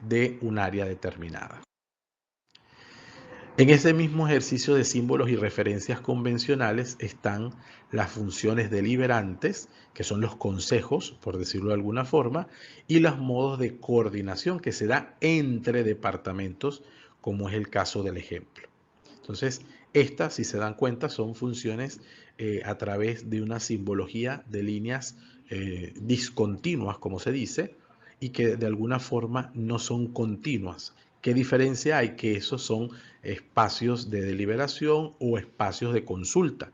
A: de un área determinada. En ese mismo ejercicio de símbolos y referencias convencionales están las funciones deliberantes, que son los consejos, por decirlo de alguna forma, y los modos de coordinación que se da entre departamentos, como es el caso del ejemplo. Entonces, estas, si se dan cuenta, son funciones a través de una simbología de líneas discontinuas, como se dice, y que de alguna forma no son continuas. ¿Qué diferencia hay? Que esos son espacios de deliberación o espacios de consulta.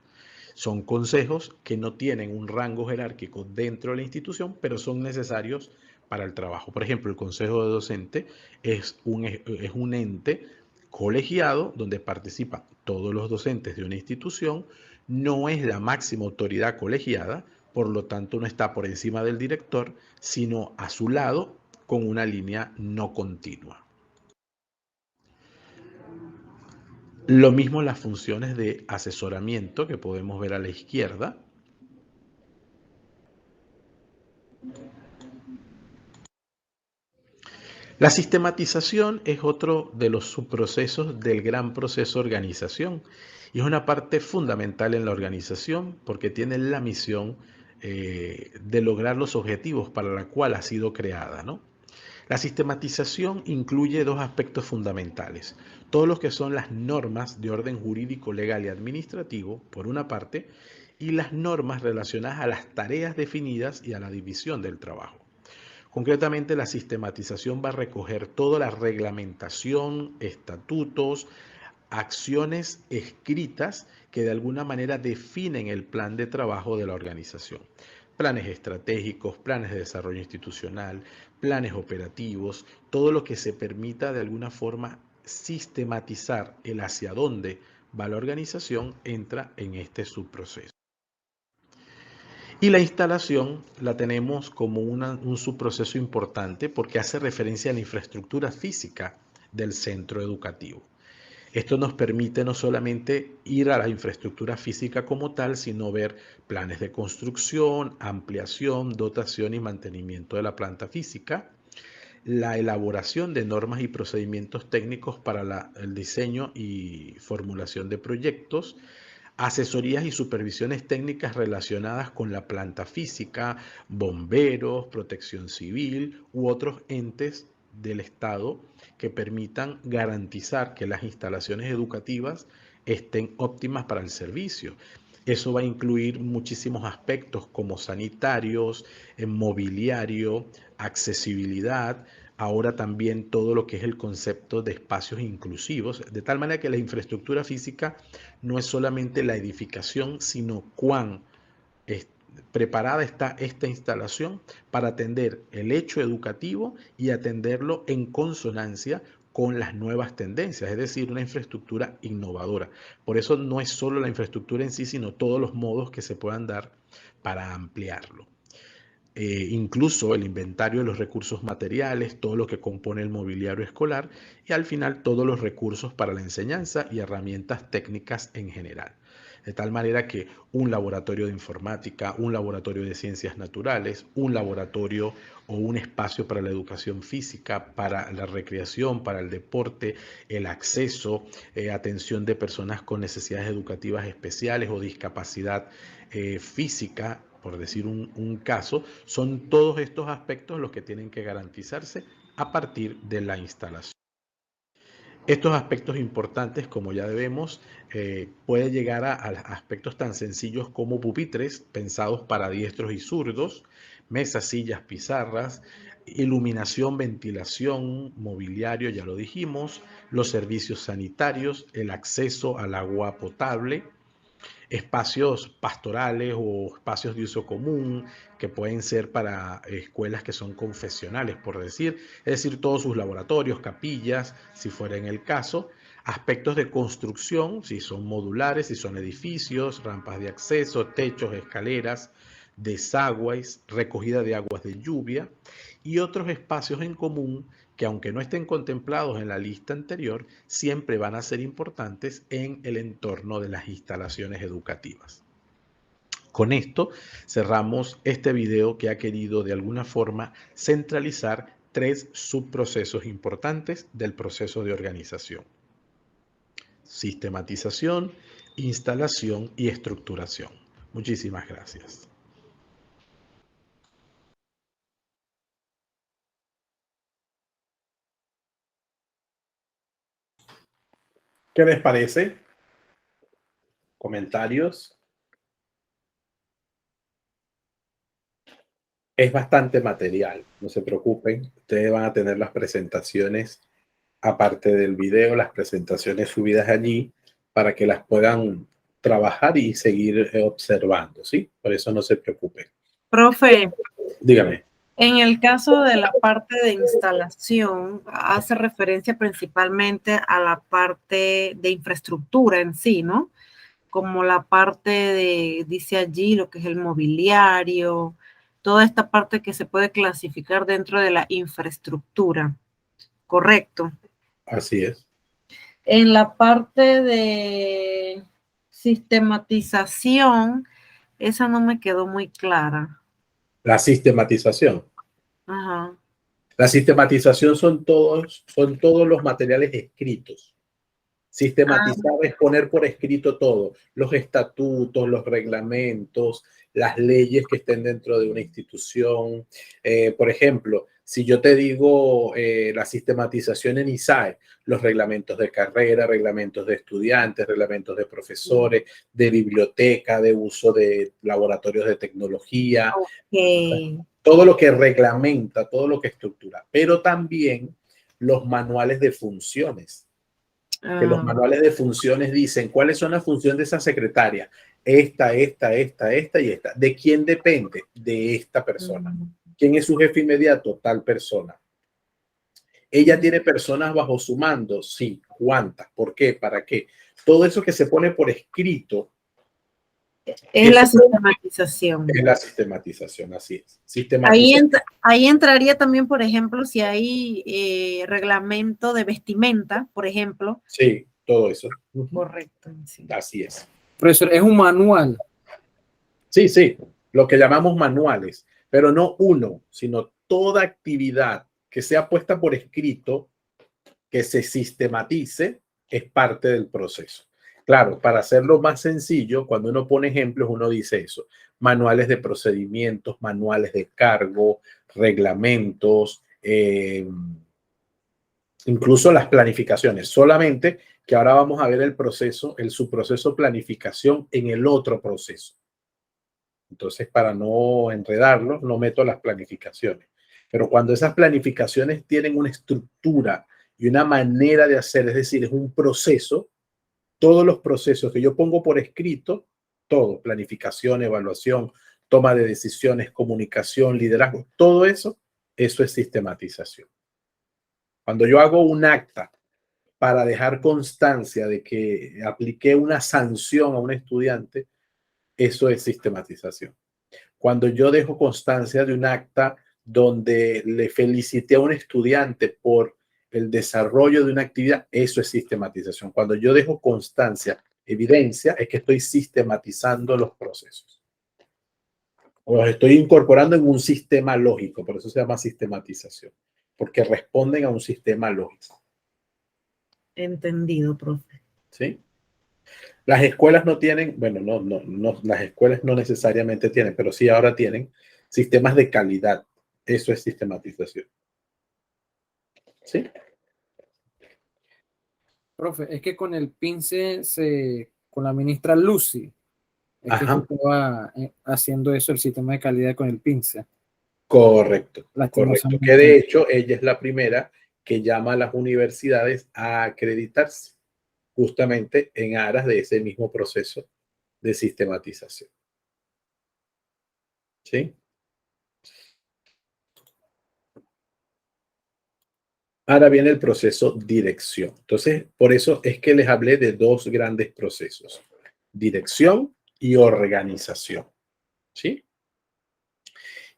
A: Son consejos que no tienen un rango jerárquico dentro de la institución, pero son necesarios para el trabajo. Por ejemplo, el consejo de docente es un ente colegiado donde participan todos los docentes de una institución. No es la máxima autoridad colegiada, por lo tanto no está por encima del director, sino a su lado con una línea no continua. Lo mismo las funciones de asesoramiento que podemos ver a la izquierda. La sistematización es otro de los subprocesos del gran proceso de organización y es una parte fundamental en la organización porque tiene la misión de lograr los objetivos para la cual ha sido creada, ¿no? La sistematización incluye dos aspectos fundamentales. Todo lo que son las normas de orden jurídico, legal y administrativo, por una parte, y las normas relacionadas a las tareas definidas y a la división del trabajo. Concretamente, la sistematización va a recoger toda la reglamentación, estatutos, acciones escritas que de alguna manera definen el plan de trabajo de la organización. Planes estratégicos, planes de desarrollo institucional, planes operativos, todo lo que se permita de alguna forma sistematizar el hacia dónde va la organización entra en este subproceso. Y la instalación la tenemos como un subproceso importante porque hace referencia a la infraestructura física del centro educativo. Esto nos permite no solamente ir a la infraestructura física como tal, sino ver planes de construcción, ampliación, dotación y mantenimiento de la planta física, la elaboración de normas y procedimientos técnicos para el diseño y formulación de proyectos, asesorías y supervisiones técnicas relacionadas con la planta física, bomberos, protección civil u otros entes del Estado que permitan garantizar que las instalaciones educativas estén óptimas para el servicio. Eso va a incluir muchísimos aspectos como sanitarios, mobiliario, accesibilidad, ahora también todo lo que es el concepto de espacios inclusivos, de tal manera que la infraestructura física no es solamente la edificación, sino cuán preparada está esta instalación para atender el hecho educativo y atenderlo en consonancia con las nuevas tendencias, es decir, una infraestructura innovadora. Por eso no es solo la infraestructura en sí, sino todos los modos que se puedan dar para ampliarlo. Incluso el inventario de los recursos materiales, todo lo que compone el mobiliario escolar y al final todos los recursos para la enseñanza y herramientas técnicas en general. De tal manera que un laboratorio de informática, un laboratorio de ciencias naturales, un laboratorio o un espacio para la educación física, para la recreación, para el deporte, el acceso, atención de personas con necesidades educativas especiales o discapacidad física, por decir un caso, son todos estos aspectos los que tienen que garantizarse a partir de la instalación. Estos aspectos importantes, como ya vemos, puede llegar a aspectos tan sencillos como pupitres pensados para diestros y zurdos, mesas, sillas, pizarras, iluminación, ventilación, mobiliario, ya lo dijimos, los servicios sanitarios, el acceso al agua potable, espacios pastorales o espacios de uso común que pueden ser para escuelas que son confesionales, por decir, es decir, todos sus laboratorios, capillas, si fuera en el caso, aspectos de construcción, si son modulares, si son edificios, rampas de acceso, techos, escaleras, desagües, recogida de aguas de lluvia y otros espacios en común que aunque no estén contemplados en la lista anterior, siempre van a ser importantes en el entorno de las instalaciones educativas. Con esto cerramos este video que ha querido de alguna forma centralizar 3 subprocesos importantes del proceso de organización: sistematización, instalación y estructuración. Muchísimas gracias. ¿Qué les parece? ¿Comentarios? Es bastante material, no se preocupen. Ustedes van a tener las presentaciones, aparte del video, las presentaciones subidas allí para que las puedan trabajar y seguir observando, ¿sí? Por eso no se preocupen.
B: Profe,
A: dígame.
B: En el caso de la parte de instalación, hace referencia principalmente a la parte de infraestructura en sí, ¿no? Como la parte de, dice allí, lo que es el mobiliario, toda esta parte que se puede clasificar dentro de la infraestructura, ¿correcto?
A: Así es.
B: En la parte de sistematización, esa no me quedó muy clara.
A: La sistematización.
B: Ajá.
A: La sistematización son todos los materiales escritos. Sistematizar es poner por escrito todo, los estatutos, los reglamentos, las leyes que estén dentro de una institución. Por ejemplo, si yo te digo la sistematización en ISAE, los reglamentos de carrera, reglamentos de estudiantes, reglamentos de profesores, de biblioteca, de uso de laboratorios de tecnología, todo lo que reglamenta, todo lo que estructura, pero también los manuales de funciones. que los manuales de funciones dicen cuáles son las funciones de esa secretaria. Esta y esta. ¿De quién depende? De esta persona. ¿Quién es su jefe inmediato? Tal persona. ¿Ella tiene personas bajo su mando? Sí. ¿Cuántas? ¿Por qué? ¿Para qué? Todo eso que se pone por escrito
B: es la sistematización.
A: Es la sistematización, así es.
B: Ahí entraría también, por ejemplo, si hay reglamento de vestimenta, por ejemplo.
A: Sí, todo eso.
B: Correcto. Sí.
A: Así es.
C: Profesor, es un manual.
A: Sí, sí, lo que llamamos manuales, pero no uno, sino toda actividad que sea puesta por escrito, que se sistematice, es parte del proceso. Claro, para hacerlo más sencillo, cuando uno pone ejemplos, uno dice eso. Manuales de procedimientos, manuales de cargo, reglamentos, incluso las planificaciones. Solamente que ahora vamos a ver el proceso, el subproceso planificación en el otro proceso. Entonces, para no enredarlo, no meto las planificaciones. Pero cuando esas planificaciones tienen una estructura y una manera de hacer, es decir, es un proceso, todos los procesos que yo pongo por escrito, todo, planificación, evaluación, toma de decisiones, comunicación, liderazgo, todo eso, eso es sistematización. Cuando yo hago un acta para dejar constancia de que apliqué una sanción a un estudiante, eso es sistematización. Cuando yo dejo constancia de un acta donde le felicité a un estudiante por el desarrollo de una actividad, eso es sistematización. Cuando yo dejo constancia, evidencia, es que estoy sistematizando los procesos. O los estoy incorporando en un sistema lógico, por eso se llama sistematización, porque responden a un sistema lógico.
B: Entendido, profe.
A: ¿Sí? Las escuelas no tienen, bueno, no, las escuelas no necesariamente tienen, pero sí ahora tienen sistemas de calidad. Eso es sistematización. ¿Sí?
C: Profe, es que con el PINCE, con la ministra Lucy, es que se estaba haciendo eso, el sistema de calidad con el PINCE.
A: Correcto, correcto. Que de hecho ella es la primera que llama a las universidades a acreditarse justamente en aras de ese mismo proceso de sistematización. ¿Sí? Ahora viene el proceso dirección. Entonces, por eso es que les hablé de dos grandes procesos, dirección y organización. ¿Sí?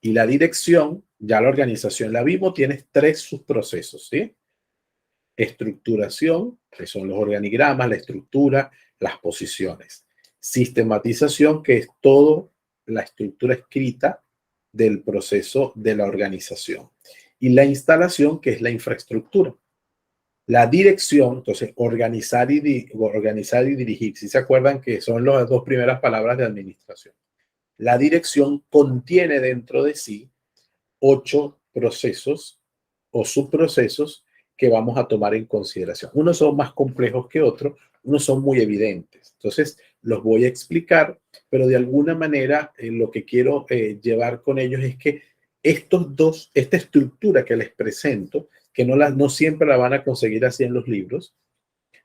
A: Y la dirección, ya la organización la vimos, tiene tres subprocesos, ¿sí? Estructuración, que son los organigramas, la estructura, las posiciones. Sistematización, que es toda la estructura escrita del proceso de la organización. Y la instalación, que es la infraestructura. La dirección, entonces, organizar y dirigir. Si se acuerdan que son las dos primeras palabras de administración. La dirección contiene dentro de sí 8 procesos o subprocesos que vamos a tomar en consideración. Unos son más complejos que otros, unos son muy evidentes. Entonces, los voy a explicar, pero de alguna manera lo que quiero llevar con ellos es que esta estructura que les presento, que no siempre la van a conseguir así en los libros,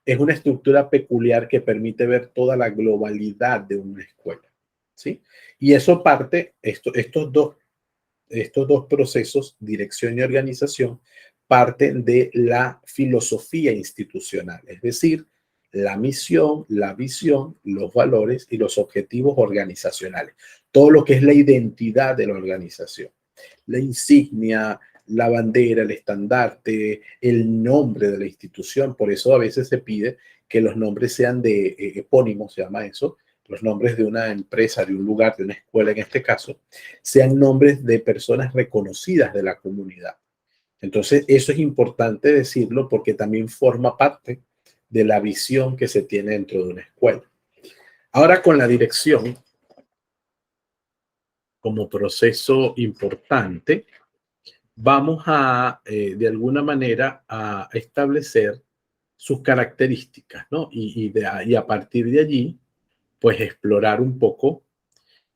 A: es una estructura peculiar que permite ver toda la globalidad de una escuela, ¿sí? Y eso parte, estos dos procesos, dirección y organización, parten de la filosofía institucional, es decir, la misión, la visión, los valores y los objetivos organizacionales. Todo lo que es la identidad de la organización, la insignia, la bandera, el estandarte, el nombre de la institución. Por eso a veces se pide que los nombres sean de epónimos, se llama eso, los nombres de una empresa, de un lugar, de una escuela en este caso, sean nombres de personas reconocidas de la comunidad. Entonces, eso es importante decirlo porque también forma parte de la visión que se tiene dentro de una escuela. Ahora, con la dirección, como proceso importante, vamos a, de alguna manera, a establecer sus características, ¿no? Y a partir de allí, pues explorar un poco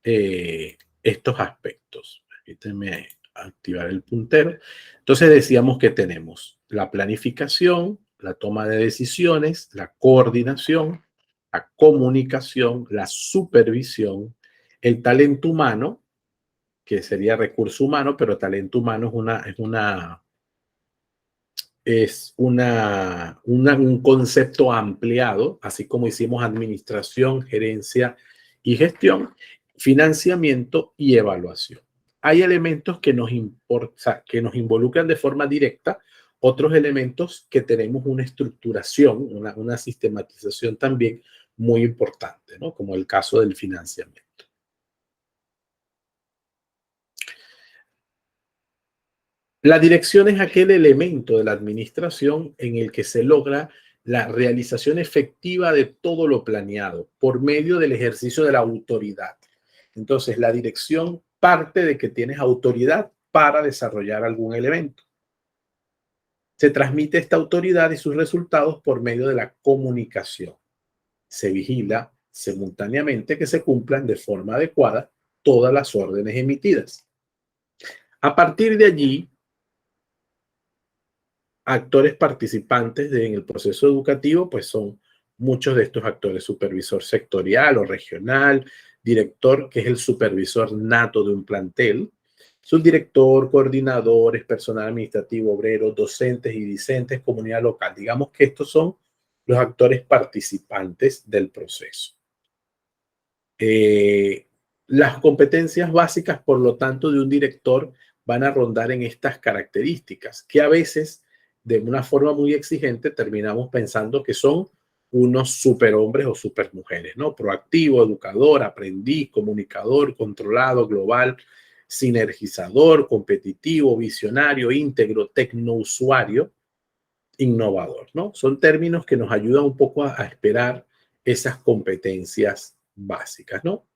A: estos aspectos. Permítanme activar el puntero. Entonces decíamos que tenemos la planificación, la toma de decisiones, la coordinación, la comunicación, la supervisión, el talento humano, que sería recurso humano, pero talento humano un concepto ampliado, así como hicimos administración, gerencia y gestión, financiamiento y evaluación. Hay elementos que nos involucran de forma directa, otros elementos que tenemos una estructuración, una sistematización también muy importante, ¿no? Como el caso del financiamiento. La dirección es aquel elemento de la administración en el que se logra la realización efectiva de todo lo planeado por medio del ejercicio de la autoridad. Entonces, la dirección parte de que tienes autoridad para desarrollar algún elemento. Se transmite esta autoridad y sus resultados por medio de la comunicación. Se vigila simultáneamente que se cumplan de forma adecuada todas las órdenes emitidas. A partir de allí, actores participantes en el proceso educativo, pues son muchos de estos actores: supervisor sectorial o regional, director, que es el supervisor nato de un plantel, subdirector, coordinadores, personal administrativo, obreros, docentes y discentes, comunidad local. Digamos que estos son los actores participantes del proceso. Las competencias básicas, por lo tanto, de un director van a rondar en estas características, que a veces, de una forma muy exigente, terminamos pensando que son unos superhombres o supermujeres, ¿no? Proactivo, educador, aprendiz, comunicador, controlado, global, sinergizador, competitivo, visionario, íntegro, tecnousuario, innovador, ¿no? Son términos que nos ayudan un poco a esperar esas competencias básicas, ¿no?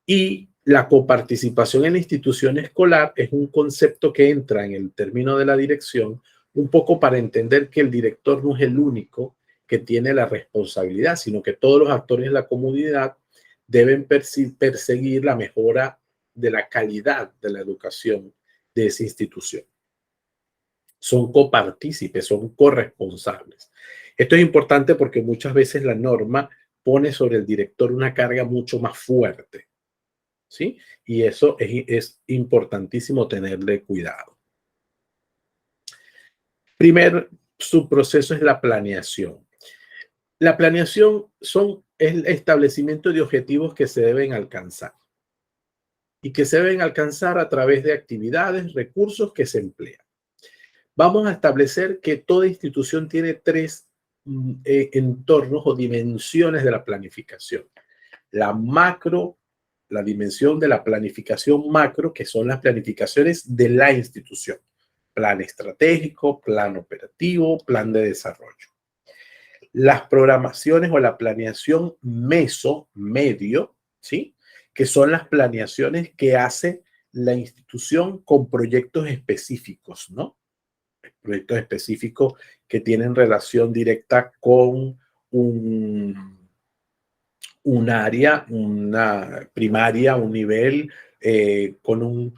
A: Y la coparticipación en la institución escolar es un concepto que entra en el término de la dirección, un poco para entender que el director no es el único que tiene la responsabilidad, sino que todos los actores de la comunidad deben perseguir la mejora de la calidad de la educación de esa institución. Son copartícipes, son corresponsables. Esto es importante porque muchas veces la norma pone sobre el director una carga mucho más fuerte, ¿sí? Y eso es importantísimo tenerle cuidado. Primer subproceso es la planeación. La planeación es el establecimiento de objetivos que se deben alcanzar y que se deben alcanzar a través de actividades, recursos que se emplean. Vamos a establecer que toda institución tiene tres entornos o dimensiones de la planificación. La macro, la dimensión de la planificación macro, que son las planificaciones de la institución. Plan estratégico, plan operativo, plan de desarrollo. Las programaciones o la planeación medio, ¿sí? Que son las planeaciones que hace la institución con proyectos específicos, ¿no? Proyectos específicos que tienen relación directa con un área, una primaria, un nivel, con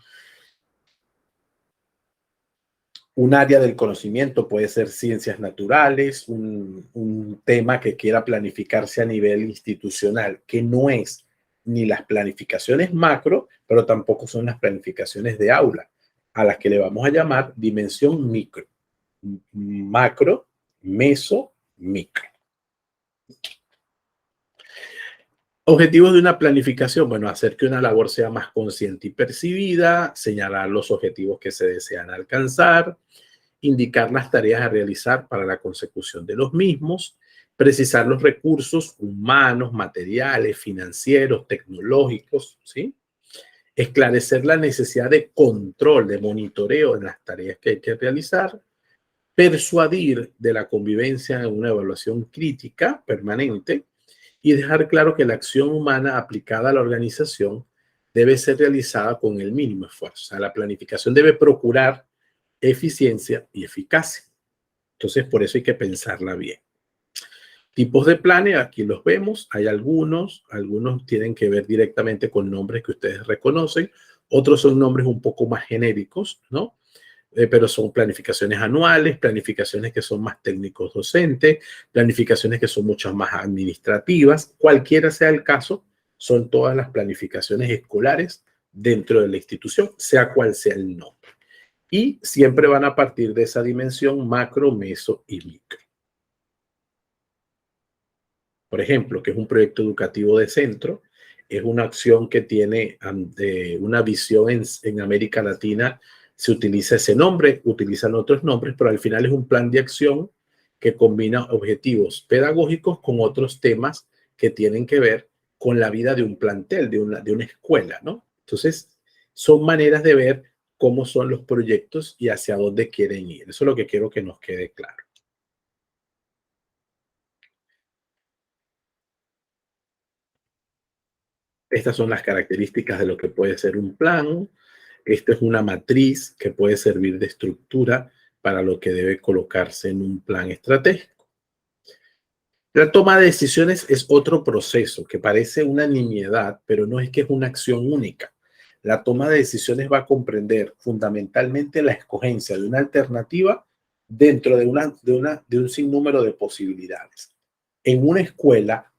A: un área del conocimiento. Puede ser ciencias naturales, un tema que quiera planificarse a nivel institucional, que no es ni las planificaciones macro, pero tampoco son las planificaciones de aula, a las que le vamos a llamar dimensión micro. Macro, meso, micro. Objetivos de una planificación: bueno, hacer que una labor sea más consciente y percibida, señalar los objetivos que se desean alcanzar, indicar las tareas a realizar para la consecución de los mismos, precisar los recursos humanos, materiales, financieros, tecnológicos, ¿sí? Esclarecer la necesidad de control, de monitoreo en las tareas que hay que realizar, persuadir de la convivencia en una evaluación crítica permanente y dejar claro que la acción humana aplicada a la organización debe ser realizada con el mínimo esfuerzo. O sea, la planificación debe procurar eficiencia y eficacia. Entonces, por eso hay que pensarla bien. Tipos de planes, aquí los vemos. Hay algunos tienen que ver directamente con nombres que ustedes reconocen. Otros son nombres un poco más genéricos, ¿no? pero son planificaciones anuales, planificaciones que son más técnicos docentes, planificaciones que son mucho más administrativas. Cualquiera sea el caso, son todas las planificaciones escolares dentro de la institución, sea cual sea el nombre. Y siempre van a partir de esa dimensión macro, meso y micro. Por ejemplo, que es un proyecto educativo de centro, es una acción que tiene una visión en América Latina. Se utiliza ese nombre, utilizan otros nombres, pero al final es un plan de acción que combina objetivos pedagógicos con otros temas que tienen que ver con la vida de un plantel, de una escuela, ¿no? Entonces, son maneras de ver cómo son los proyectos y hacia dónde quieren ir. Eso es lo que quiero que nos quede claro. Estas son las características de lo que puede ser un plan. Esta es una matriz que puede servir de estructura para lo que debe colocarse en un plan estratégico. La toma de decisiones es otro proceso que parece una nimiedad, pero no es que es una acción única. La toma de decisiones va a comprender fundamentalmente la escogencia de una alternativa dentro de un sinnúmero de posibilidades. En una escuela,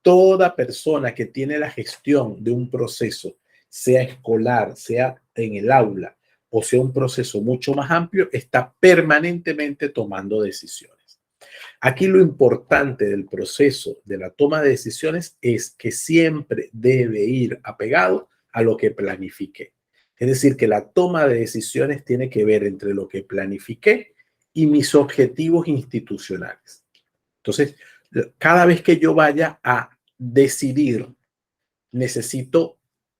A: toda persona que tiene la gestión de un proceso, sea escolar, sea en el aula o sea un proceso mucho más amplio, está permanentemente tomando decisiones. Aquí lo importante del proceso de la toma de decisiones es que siempre debe ir apegado a lo que planifiqué. Es decir, que la toma de decisiones tiene que ver entre lo que planifiqué y mis objetivos institucionales. Entonces, cada vez que yo vaya a decidir, necesito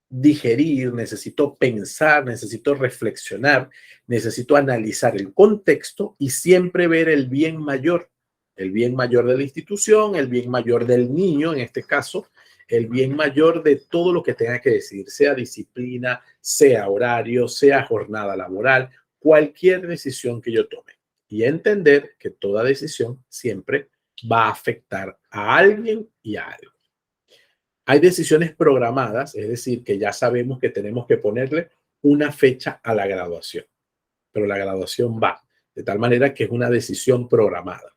A: digerir, necesito pensar, necesito reflexionar, necesito analizar el contexto y siempre ver el bien mayor de la institución, el bien mayor del niño, en este caso, el bien mayor de todo lo que tenga que decidir, sea disciplina, sea horario, sea jornada laboral, cualquier decisión que yo tome. Y entender que toda decisión siempre va a afectar a alguien y a algo. Hay decisiones programadas, es decir, que ya sabemos que tenemos que ponerle una fecha a la graduación, pero la graduación va, de tal manera que es una decisión programada.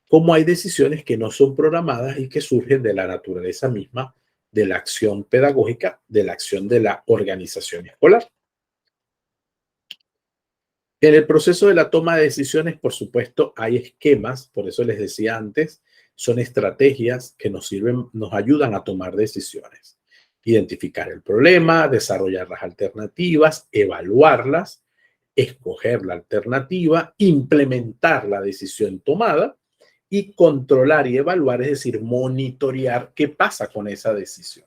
A: Como hay decisiones que no son programadas y que surgen de la naturaleza misma de la acción pedagógica, de la acción de la organización escolar. En el proceso de la toma de decisiones, por supuesto, hay esquemas, por eso les decía antes, son estrategias que nos sirven, nos ayudan a tomar decisiones. Identificar el problema, desarrollar las alternativas, evaluarlas, escoger la alternativa, implementar la decisión tomada y controlar y evaluar, es decir, monitorear qué pasa con esa decisión.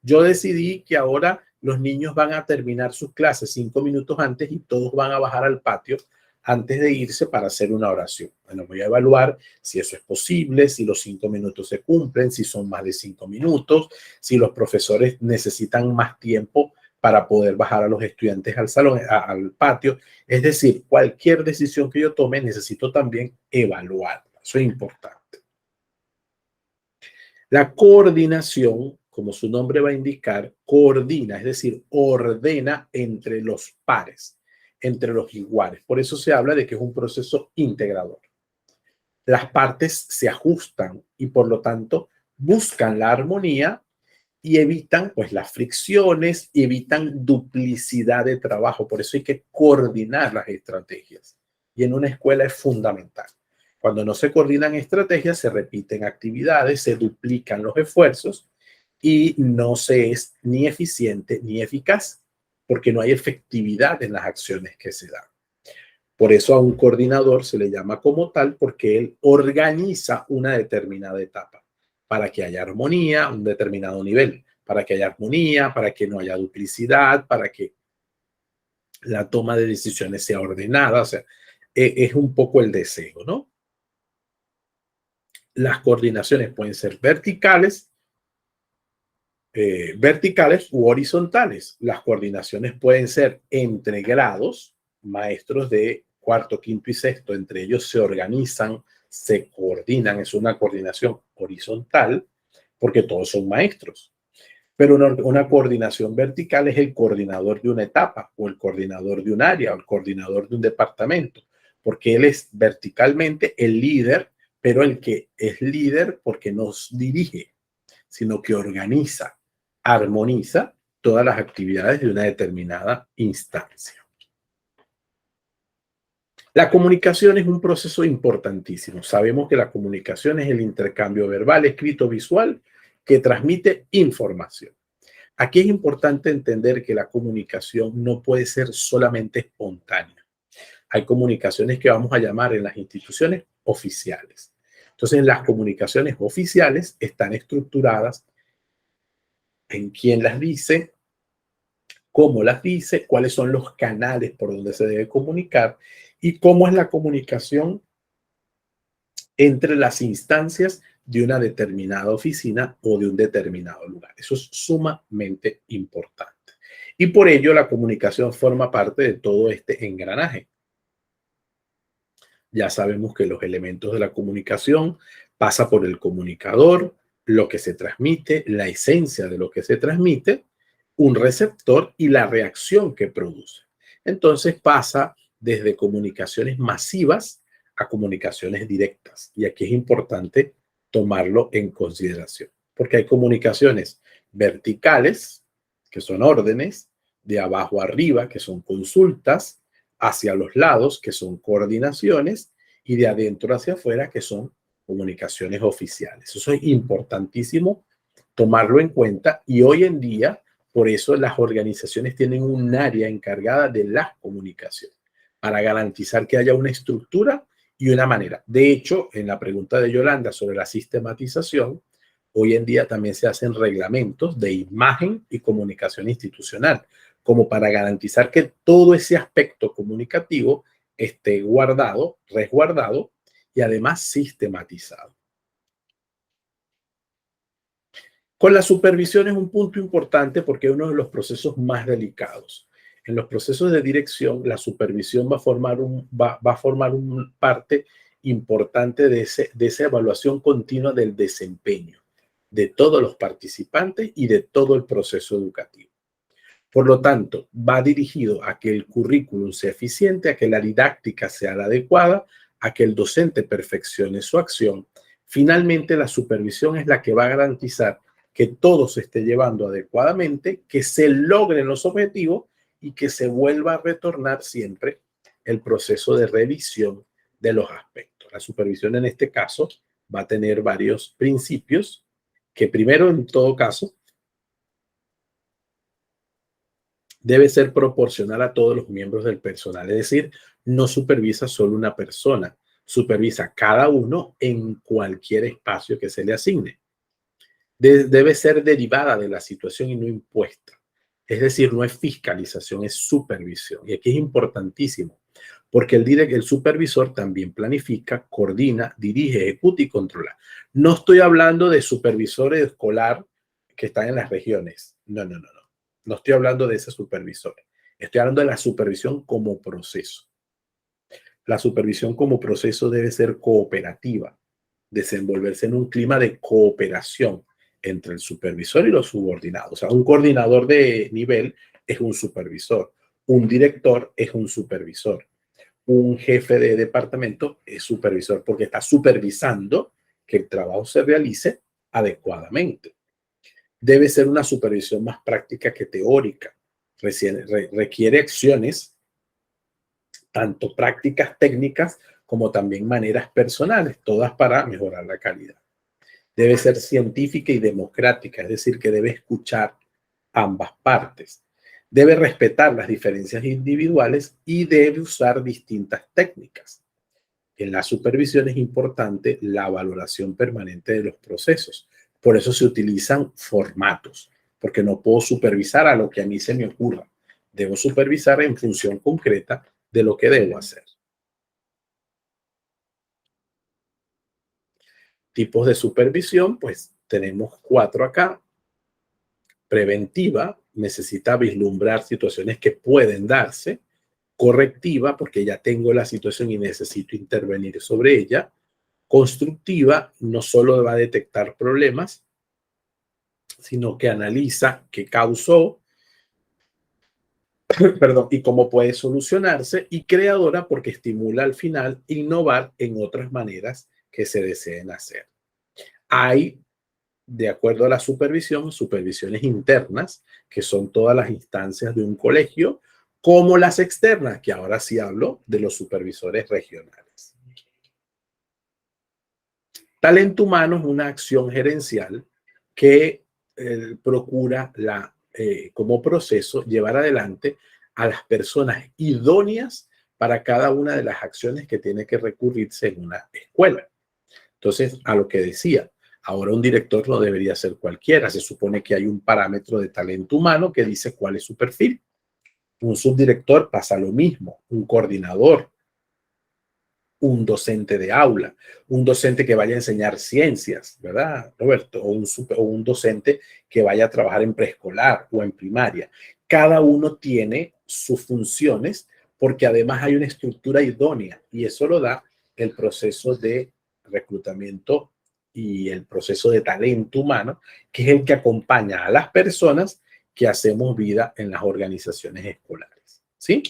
A: Yo decidí que ahora los niños van a terminar sus clases 5 minutos antes y todos van a bajar al patio antes de irse para hacer una oración. Bueno, voy a evaluar si eso es posible, si los 5 minutos se cumplen, si son más de 5 minutos, si los profesores necesitan más tiempo para poder bajar a los estudiantes al salón, al patio. Es decir, cualquier decisión que yo tome necesito también evaluarla. Eso es importante. La coordinación, como su nombre va a indicar, coordina, es decir, ordena entre los pares, entre los iguales. Por eso se habla de que es un proceso integrador. Las partes se ajustan y por lo tanto buscan la armonía y evitan pues las fricciones, evitan duplicidad de trabajo. Por eso hay que coordinar las estrategias. Y en una escuela es fundamental. Cuando no se coordinan estrategias, se repiten actividades, se duplican los esfuerzos y no se es ni eficiente ni eficaz, porque no hay efectividad en las acciones que se dan. Por eso a un coordinador se le llama como tal, porque él organiza una determinada etapa para que haya armonía a un determinado nivel, para que haya armonía, para que no haya duplicidad, para que la toma de decisiones sea ordenada. O sea, es un poco el deseo, ¿no? Las coordinaciones pueden ser verticales u horizontales. Las coordinaciones pueden ser entre grados, maestros de cuarto, quinto y sexto, entre ellos se organizan, se coordinan, es una coordinación horizontal, porque todos son maestros. Pero una coordinación vertical es el coordinador de una etapa o el coordinador de un área o el coordinador de un departamento, porque él es verticalmente el líder, pero el que es líder porque no dirige, sino que organiza, armoniza todas las actividades de una determinada instancia. La comunicación es un proceso importantísimo. Sabemos que la comunicación es el intercambio verbal, escrito, visual, que transmite información. Aquí es importante entender que la comunicación no puede ser solamente espontánea. Hay comunicaciones que vamos a llamar en las instituciones oficiales. Entonces, las comunicaciones oficiales están estructuradas en quién las dice, cómo las dice, cuáles son los canales por donde se debe comunicar y cómo es la comunicación entre las instancias de una determinada oficina o de un determinado lugar. Eso es sumamente importante. Y por ello la comunicación forma parte de todo este engranaje. Ya sabemos que los elementos de la comunicación pasa por el comunicador, lo que se transmite, la esencia de lo que se transmite, un receptor y la reacción que produce. Entonces pasa desde comunicaciones masivas a comunicaciones directas. Y aquí es importante tomarlo en consideración, porque hay comunicaciones verticales, que son órdenes, de abajo arriba, que son consultas, hacia los lados, que son coordinaciones, y de adentro hacia afuera, que son comunicaciones oficiales. Eso es importantísimo tomarlo en cuenta y hoy en día, por eso las organizaciones tienen un área encargada de la comunicación para garantizar que haya una estructura y una manera. De hecho, en la pregunta de Yolanda sobre la sistematización, hoy en día también se hacen reglamentos de imagen y comunicación institucional, como para garantizar que todo ese aspecto comunicativo esté guardado, resguardado y además sistematizado. Con la supervisión es un punto importante porque es uno de los procesos más delicados. En los procesos de dirección, la supervisión va a formar una parte importante de esa evaluación continua del desempeño de todos los participantes y de todo el proceso educativo. Por lo tanto, va dirigido a que el currículum sea eficiente, a que la didáctica sea la adecuada, a que el docente perfeccione su acción. Finalmente, la supervisión es la que va a garantizar que todo se esté llevando adecuadamente, que se logren los objetivos y que se vuelva a retornar siempre el proceso de revisión de los aspectos. La supervisión en este caso va a tener varios principios que primero, en todo caso, debe ser proporcional a todos los miembros del personal. Es decir, no supervisa solo una persona, supervisa cada uno en cualquier espacio que se le asigne. Debe ser derivada de la situación y no impuesta. Es decir, no es fiscalización, es supervisión. Y aquí es importantísimo, porque el supervisor también planifica, coordina, dirige, ejecuta y controla. No estoy hablando de supervisores escolar que están en las regiones. No. No estoy hablando de ese supervisor. Estoy hablando de la supervisión como proceso. La supervisión como proceso debe ser cooperativa, desenvolverse en un clima de cooperación entre el supervisor y los subordinados. O sea, un coordinador de nivel es un supervisor, un director es un supervisor, un jefe de departamento es supervisor porque está supervisando que el trabajo se realice adecuadamente. Debe ser una supervisión más práctica que teórica. Requiere acciones, tanto prácticas técnicas como también maneras personales, todas para mejorar la calidad. Debe ser científica y democrática, es decir, que debe escuchar ambas partes. Debe respetar las diferencias individuales y debe usar distintas técnicas. En la supervisión es importante la valoración permanente de los procesos. Por eso se utilizan formatos, porque no puedo supervisar a lo que a mí se me ocurra. Debo supervisar en función concreta de lo que debo hacer. Tipos de supervisión, pues tenemos 4 acá. Preventiva, necesita vislumbrar situaciones que pueden darse. Correctiva, porque ya tengo la situación y necesito intervenir sobre ella. Constructiva, no solo va a detectar problemas, sino que analiza qué causó, perdón, y cómo puede solucionarse, y creadora porque estimula al final innovar en otras maneras que se deseen hacer. Hay, de acuerdo a la supervisión, supervisiones internas, que son todas las instancias de un colegio, como las externas, que ahora sí hablo de los supervisores regionales. Talento humano es una acción gerencial que procura como proceso llevar adelante a las personas idóneas para cada una de las acciones que tiene que recurrirse en una escuela. Entonces, a lo que decía, ahora un director no debería ser cualquiera. Se supone que hay un parámetro de talento humano que dice cuál es su perfil. Un subdirector pasa lo mismo, un coordinador, un docente de aula, un docente que vaya a enseñar ciencias, ¿verdad, Roberto? O un docente que vaya a trabajar en preescolar o en primaria. Cada uno tiene sus funciones porque además hay una estructura idónea y eso lo da el proceso de reclutamiento y el proceso de talento humano, que es el que acompaña a las personas que hacemos vida en las organizaciones escolares, ¿sí?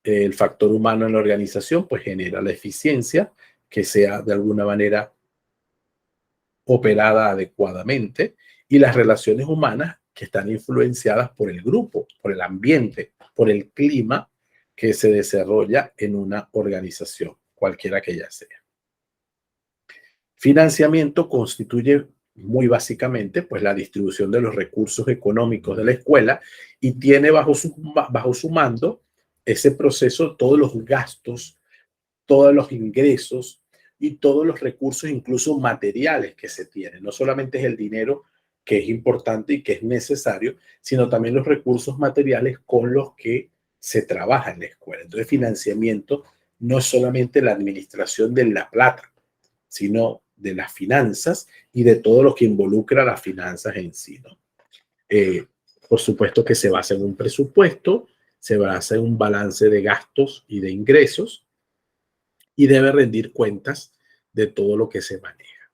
A: El factor humano en la organización pues genera la eficiencia que sea de alguna manera operada adecuadamente y las relaciones humanas que están influenciadas por el grupo, por el ambiente, por el clima que se desarrolla en una organización, cualquiera que ella sea. Financiamiento constituye muy básicamente pues la distribución de los recursos económicos de la escuela y tiene bajo su mando ese proceso todos los gastos, todos los ingresos y todos los recursos, incluso materiales que se tienen. No solamente es el dinero que es importante y que es necesario, sino también los recursos materiales con los que se trabaja en la escuela. Entonces, financiamiento no es solamente la administración de la plata, sino de las finanzas y de todo lo que involucra las finanzas en sí, ¿no? Por supuesto que se basa en un presupuesto, se basa en un balance de gastos y de ingresos y debe rendir cuentas de todo lo que se maneja.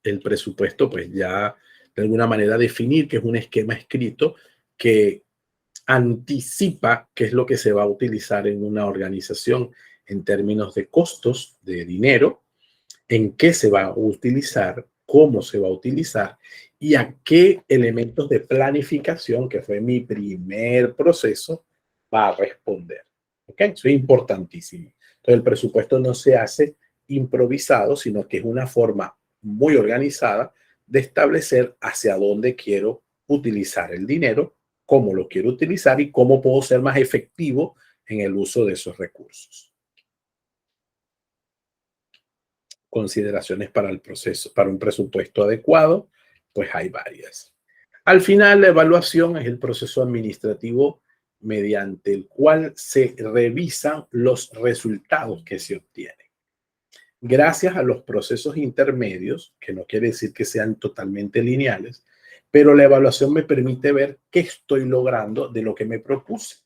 A: El presupuesto, pues ya de alguna manera definir que es un esquema escrito que anticipa qué es lo que se va a utilizar en una organización en términos de costos de dinero, en qué se va a utilizar, cómo se va a utilizar y a qué elementos de planificación, que fue mi primer proceso, va a responder. ¿Ok? Eso es importantísimo. Entonces, el presupuesto no se hace improvisado, sino que es una forma muy organizada de establecer hacia dónde quiero utilizar el dinero, cómo lo quiero utilizar y cómo puedo ser más efectivo en el uso de esos recursos. Consideraciones para el proceso, para un presupuesto adecuado, pues hay varias. Al final, la evaluación es el proceso administrativo mediante el cual se revisan los resultados que se obtienen. Gracias a los procesos intermedios, que no quiere decir que sean totalmente lineales, pero la evaluación me permite ver qué estoy logrando de lo que me propuse.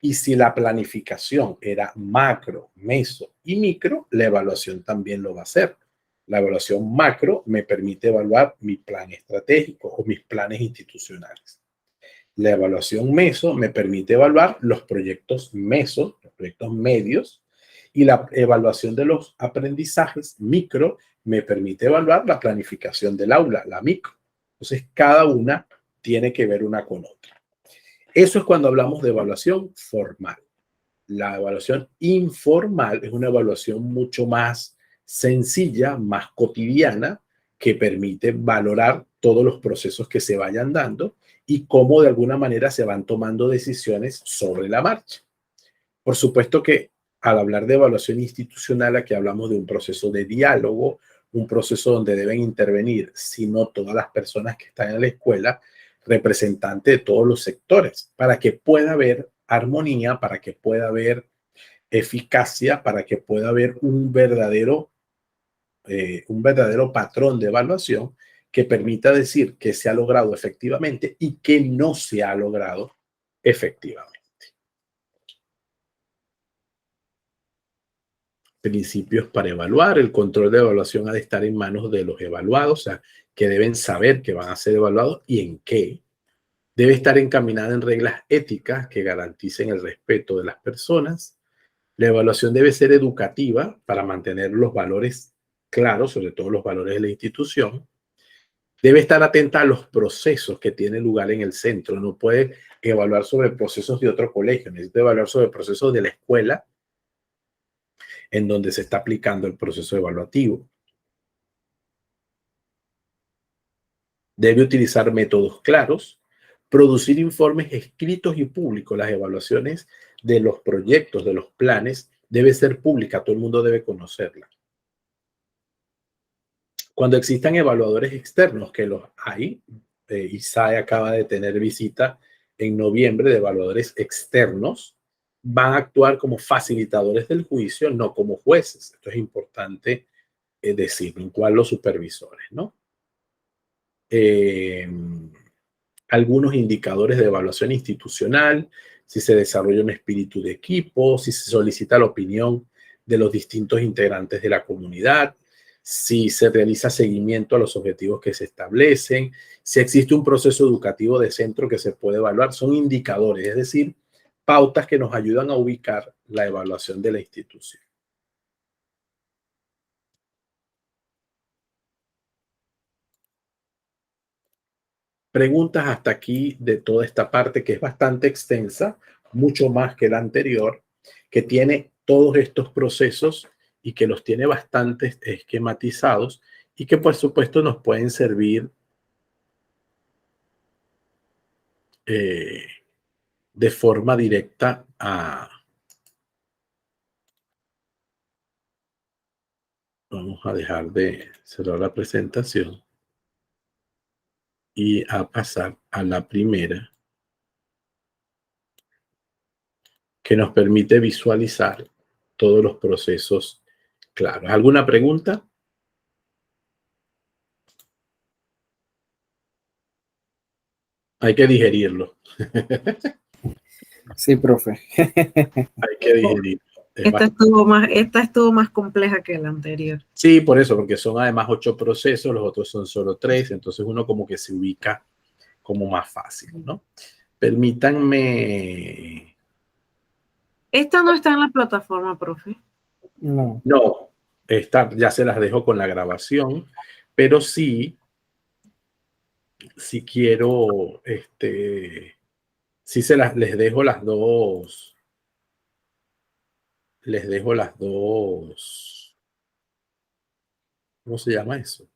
A: Y si la planificación era macro, meso y micro, la evaluación también lo va a hacer. La evaluación macro me permite evaluar mi plan estratégico o mis planes institucionales. La evaluación meso me permite evaluar los proyectos mesos, los proyectos medios, y la evaluación de los aprendizajes micro me permite evaluar la planificación del aula, la micro. Entonces, cada una tiene que ver una con otra. Eso es cuando hablamos de evaluación formal. La evaluación informal es una evaluación mucho más sencilla, más cotidiana, que permite valorar todos los procesos que se vayan dando y cómo de alguna manera se van tomando decisiones sobre la marcha. Por supuesto que al hablar de evaluación institucional, aquí hablamos de un proceso de diálogo, un proceso donde deben intervenir, si no todas las personas que están en la escuela, representantes de todos los sectores, para que pueda haber armonía, para que pueda haber eficacia, para que pueda haber un verdadero patrón de evaluación que permita decir que se ha logrado efectivamente y que no se ha logrado efectivamente. principios para evaluar. El control de evaluación ha de estar en manos de los evaluados, o sea, que deben saber que van a ser evaluados y en qué. Debe estar encaminada en reglas éticas que garanticen el respeto de las personas. La evaluación debe ser educativa para mantener los valores claros, sobre todo los valores de la institución. Debe estar atenta a los procesos que tienen lugar en el centro. No puede evaluar sobre procesos de otro colegio. Necesita evaluar sobre procesos de la escuela en donde se está aplicando el proceso evaluativo. Debe utilizar métodos claros, producir informes escritos y públicos. Las evaluaciones de los proyectos, de los planes, debe ser pública. Todo el mundo debe conocerla. Cuando existan evaluadores externos, que los hay, ISAE acaba de tener visita en noviembre de evaluadores externos, van a actuar como facilitadores del juicio, no como jueces. Esto es importante decirlo, igual los supervisores, ¿no? Algunos indicadores de evaluación institucional, si se desarrolla un espíritu de equipo, si se solicita la opinión de los distintos integrantes de la comunidad, si se realiza seguimiento a los objetivos que se establecen, si existe un proceso educativo de centro que se puede evaluar. Son indicadores, es decir, pautas que nos ayudan a ubicar la evaluación de la institución. Preguntas hasta aquí de toda esta parte que es bastante extensa, mucho más que la anterior, que tiene todos estos procesos y que los tiene bastante esquematizados y que por supuesto nos pueden servir de forma directa a... Vamos a dejar de cerrar la presentación y a pasar a la primera, que nos permite visualizar todos los procesos claros. ¿Alguna pregunta? Hay que digerirlo.
C: Sí, profe.
A: Hay que digerirlo.
B: Esta estuvo más compleja que la anterior.
A: Sí, por eso, porque son además 8 procesos, los otros son solo 3, entonces uno como que se ubica como más fácil, ¿no? Permítanme...
B: Esta no está en la plataforma, profe.
C: No.
A: No, esta ya se las dejo con la grabación, pero sí quiero, sí les dejo las dos, ¿cómo se llama eso?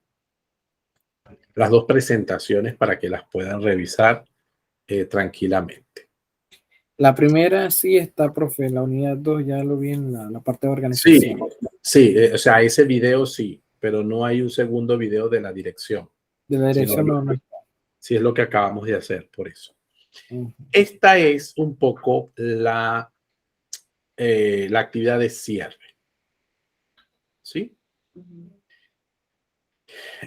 A: Las dos presentaciones para que las puedan revisar tranquilamente.
C: La primera sí está, profe. La unidad 2 ya lo vi en la parte de organización.
A: Sí, o sea, ese video sí, pero no hay un segundo video de la dirección.
C: De la dirección no está.
A: Sí, es lo que acabamos de hacer, por eso. Esta es un poco la actividad de cierre. ¿Sí?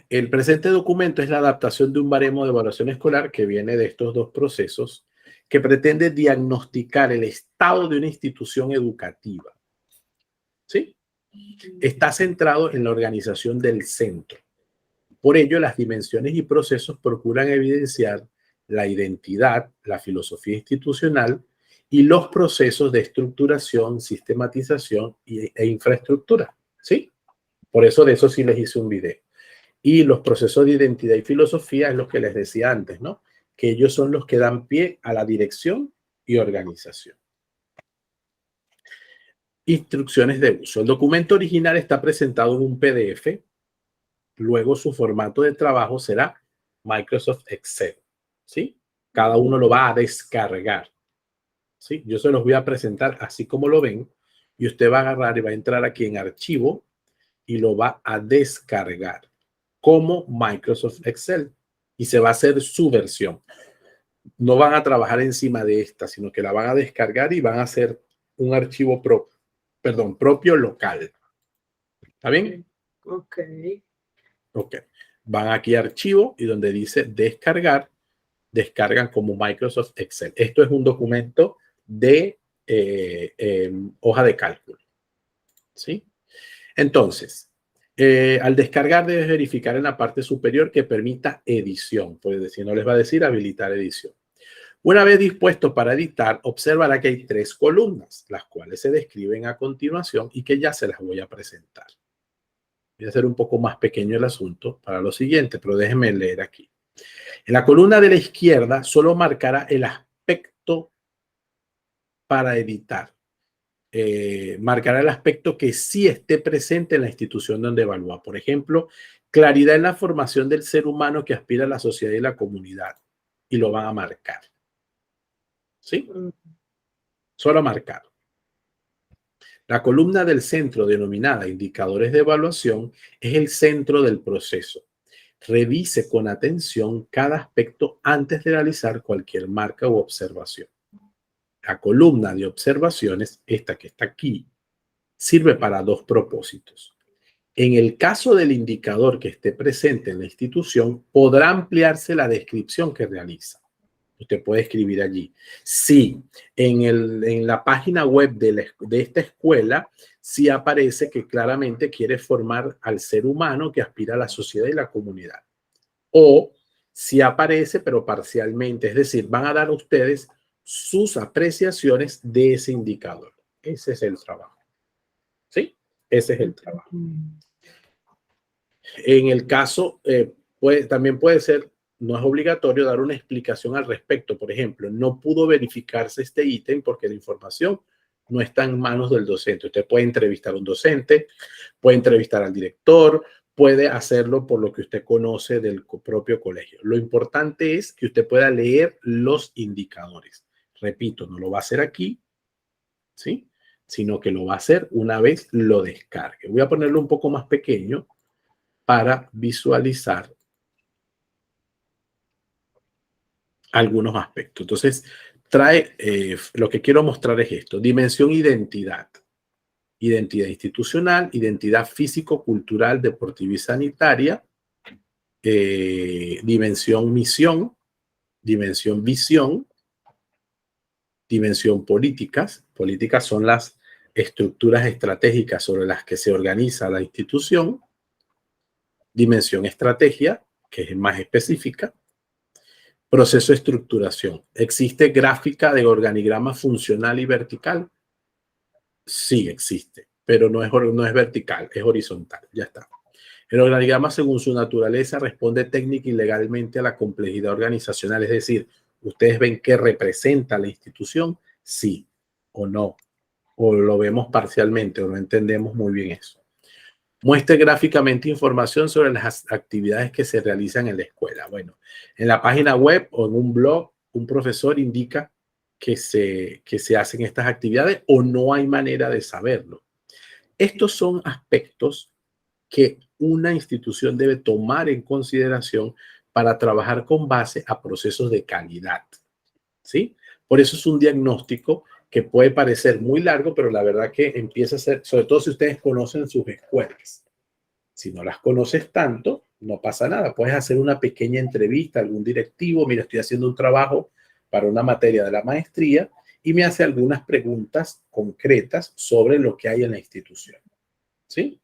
A: El presente documento es la adaptación de un baremo de evaluación escolar que viene de estos dos procesos que pretende diagnosticar el estado de una institución educativa. ¿Sí? Está centrado en la organización del centro. Por ello, las dimensiones y procesos procuran evidenciar la identidad, la filosofía institucional y los procesos de estructuración, sistematización e infraestructura. ¿Sí? Por eso de eso sí les hice un video. Y los procesos de identidad y filosofía es lo que les decía antes, ¿no? Que ellos son los que dan pie a la dirección y organización. Instrucciones de uso. El documento original está presentado en un PDF. Luego su formato de trabajo será Microsoft Excel. ¿Sí? Cada uno lo va a descargar. ¿Sí? Yo se los voy a presentar así como lo ven. Y usted va a agarrar y va a entrar aquí en archivo y lo va a descargar como Microsoft Excel y se va a hacer su versión. No van a trabajar encima de esta, sino que la van a descargar y van a hacer un archivo propio local. ¿Está bien?
B: Ok.
A: Ok. Van aquí a archivo y donde dice descargar, descargan como Microsoft Excel. Esto es un documento de hoja de cálculo. ¿Sí? Entonces, al descargar debes verificar en la parte superior que permita edición. Puede decir, no les va a decir habilitar edición. Una vez dispuesto para editar, observará que hay 3 columnas, las cuales se describen a continuación y que ya se las voy a presentar. Voy a hacer un poco más pequeño el asunto para lo siguiente, pero déjenme leer aquí. En la columna de la izquierda solo marcará el aspecto para editar. Marcará el aspecto que sí esté presente en la institución donde evalúa. Por ejemplo, claridad en la formación del ser humano que aspira a la sociedad y la comunidad. Y lo van a marcar. ¿Sí? Solo marcar. La columna del centro, denominada indicadores de evaluación, es el centro del proceso. Revise con atención cada aspecto antes de realizar cualquier marca u observación. La columna de observaciones, esta que está aquí, sirve para 2 propósitos. En el caso del indicador que esté presente en la institución, podrá ampliarse la descripción que realiza. Usted puede escribir allí. Sí, en la página web de esta escuela, sí aparece que claramente quiere formar al ser humano que aspira a la sociedad y la comunidad. O sí aparece, pero parcialmente. Es decir, van a dar a ustedes sus apreciaciones de ese indicador. Ese es el trabajo. ¿Sí? Ese es el trabajo. En el caso, también puede ser, no es obligatorio dar una explicación al respecto. Por ejemplo, no pudo verificarse este ítem porque la información no está en manos del docente. Usted puede entrevistar a un docente, puede entrevistar al director, puede hacerlo por lo que usted conoce del propio colegio. Lo importante es que usted pueda leer los indicadores. Repito, no lo va a hacer aquí, ¿sí? Sino que lo va a hacer una vez lo descargue. Voy a ponerlo un poco más pequeño para visualizar algunos aspectos. Entonces, lo que quiero mostrar es esto: dimensión identidad. Identidad institucional, identidad físico-cultural, deportiva y sanitaria, dimensión misión, dimensión visión, dimensión políticas. Políticas son las estructuras estratégicas sobre las que se organiza la institución. Dimensión estrategia, que es más específica. Proceso de estructuración. ¿Existe gráfica de organigrama funcional y vertical? Sí existe, pero no es vertical, es horizontal. Ya está. El organigrama, según su naturaleza, responde técnica y legalmente a la complejidad organizacional. Es decir, ¿ustedes ven qué representa la institución? Sí o no. O lo vemos parcialmente o no entendemos muy bien eso. Muestre gráficamente información sobre las actividades que se realizan en la escuela. Bueno, en la página web o en un blog, un profesor indica que se hacen estas actividades o no hay manera de saberlo. Estos son aspectos que una institución debe tomar en consideración para trabajar con base a procesos de calidad, ¿sí? Por eso es un diagnóstico que puede parecer muy largo, pero la verdad que empieza a ser, sobre todo si ustedes conocen sus escuelas. Si no las conoces tanto, no pasa nada. Puedes hacer una pequeña entrevista a algún directivo. Mira, estoy haciendo un trabajo para una materia de la maestría y me hace algunas preguntas concretas sobre lo que hay en la institución, ¿sí?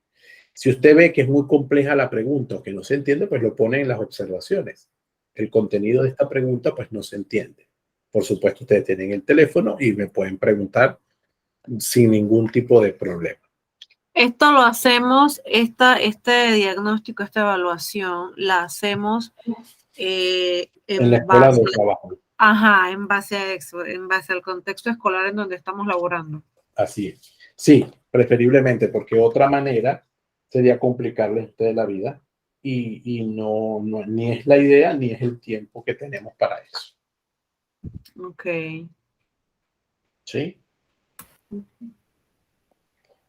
A: Si usted ve que es muy compleja la pregunta o que no se entiende, pues lo pone en las observaciones. El contenido de esta pregunta, pues no se entiende. Por supuesto, ustedes tienen el teléfono y me pueden preguntar sin ningún tipo de problema.
B: Esto lo hacemos, este diagnóstico, esta evaluación, la hacemos
A: En la escuela de trabajo.
B: Ajá, en base a eso, en base al contexto escolar en donde estamos laborando.
A: Así es. Sí, preferiblemente, porque otra manera sería complicarle a ustedes la vida y no, ni es la idea ni es el tiempo que tenemos para eso.
B: Ok.
A: ¿Sí?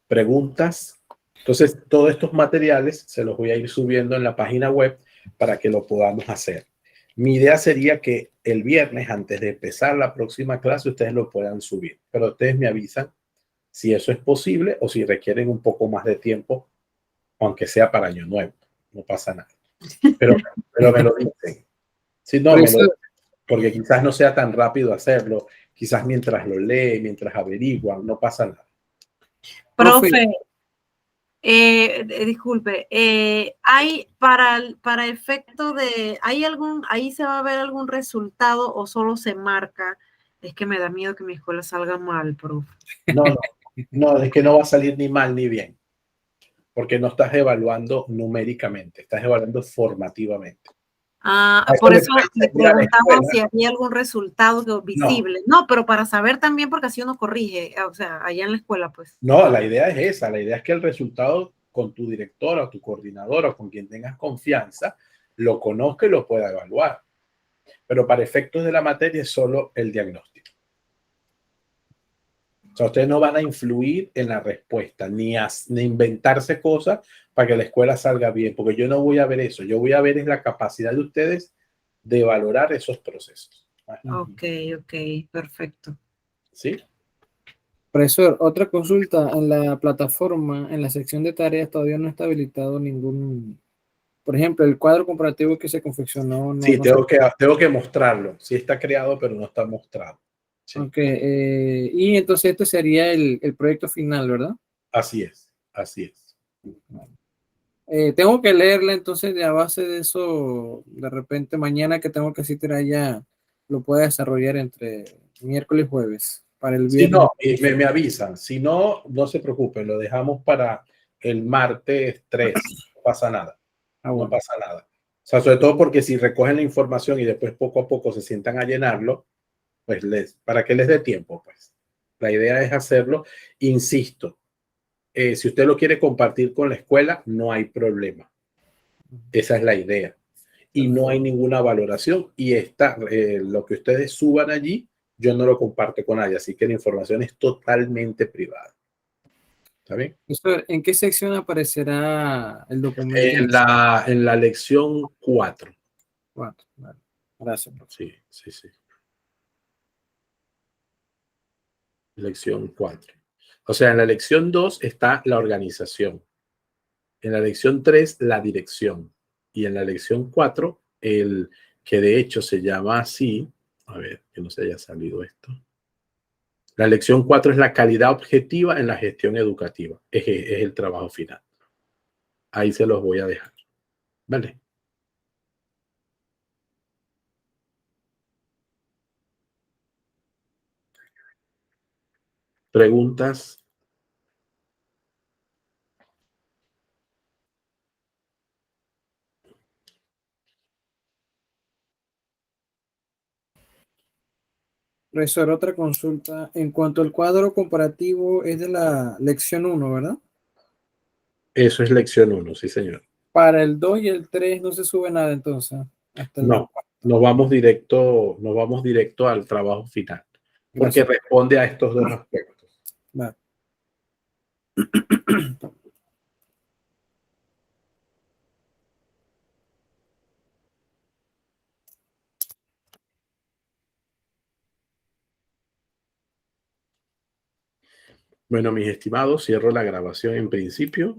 A: ¿Preguntas? Entonces, todos estos materiales se los voy a ir subiendo en la página web para que lo podamos hacer. Mi idea sería que el viernes, antes de empezar la próxima clase, ustedes lo puedan subir. Pero ustedes me avisan si eso es posible o si requieren un poco más de tiempo, aunque sea para Año Nuevo. No pasa nada. Pero me lo dicen. Si no, porque quizás no sea tan rápido hacerlo. Quizás mientras lo lee, mientras averiguan, no pasa nada.
B: Profe, Disculpe, ¿hay para efecto de, ahí se va a ver algún resultado o solo se marca? Es que me da miedo que mi escuela salga mal, profe.
A: No, es que no va a salir ni mal ni bien, porque no estás evaluando numéricamente, estás evaluando formativamente.
B: Por eso le
A: Ir a la
B: preguntaba
A: escuela.
B: si había algún resultado visible. No, pero para saber también, porque así uno corrige, o sea, allá en la escuela, pues.
A: No, la idea es esa, la idea es que el resultado con tu directora o tu coordinadora o con quien tengas confianza, lo conozca y lo pueda evaluar. Pero para efectos de la materia es solo el diagnóstico. O sea, ustedes no van a influir en la respuesta, ni inventarse cosas para que la escuela salga bien, porque yo no voy a ver eso. Yo voy a ver es la capacidad de ustedes de valorar esos procesos.
B: Ok, perfecto.
A: ¿Sí?
C: Profesor, otra consulta. En la plataforma, en la sección de tareas, todavía no está habilitado ningún, por ejemplo, el cuadro comparativo que se confeccionó.
A: Sí, tengo que mostrarlo. Sí está creado, pero no está mostrado. Sí.
C: Ok, y entonces este sería el proyecto final, ¿verdad?
A: Así es, así es.
C: Tengo que leerla, entonces a base de eso, de repente mañana que tengo que asistir allá, lo pueda desarrollar entre miércoles y jueves, para el
A: Si
C: viernes.
A: no, me avisan. Si no, no se preocupen, lo dejamos para el martes 3. No pasa nada. No
C: Bueno.
A: pasa nada. O sea, sobre todo porque si recogen la información y después poco a poco se sientan a llenarlo, pues para que les dé tiempo, pues. La idea es hacerlo. Insisto, si usted lo quiere compartir con la escuela, no hay problema. Esa es la idea. Y no hay ninguna valoración. Y lo que ustedes suban allí, yo no lo comparto con nadie. Así que la información es totalmente privada. ¿Está bien?
C: ¿En qué sección aparecerá el documento?
A: En la lección 4.
C: Bueno, vale. Gracias, profesor.
A: Sí, sí, sí. Lección 4. O sea, en la lección 2 está la organización. En la lección 3, la dirección. Y en la lección 4, el que de hecho se llama así. A ver, que no se haya salido esto. La lección 4 es la calidad objetiva en la gestión educativa. Es el trabajo final. Ahí se los voy a dejar. ¿Vale? ¿Preguntas?
C: Profesor, otra consulta. En cuanto al cuadro comparativo, es de la lección 1, ¿verdad?
A: Eso es lección 1, sí, señor.
C: Para el 2 y el 3 no se sube nada entonces, hasta el
A: No, nos vamos directo al trabajo final, porque
C: Gracias.
A: responde a estos dos aspectos.
C: Vale.
A: Bueno, mis estimados, cierro la grabación en principio.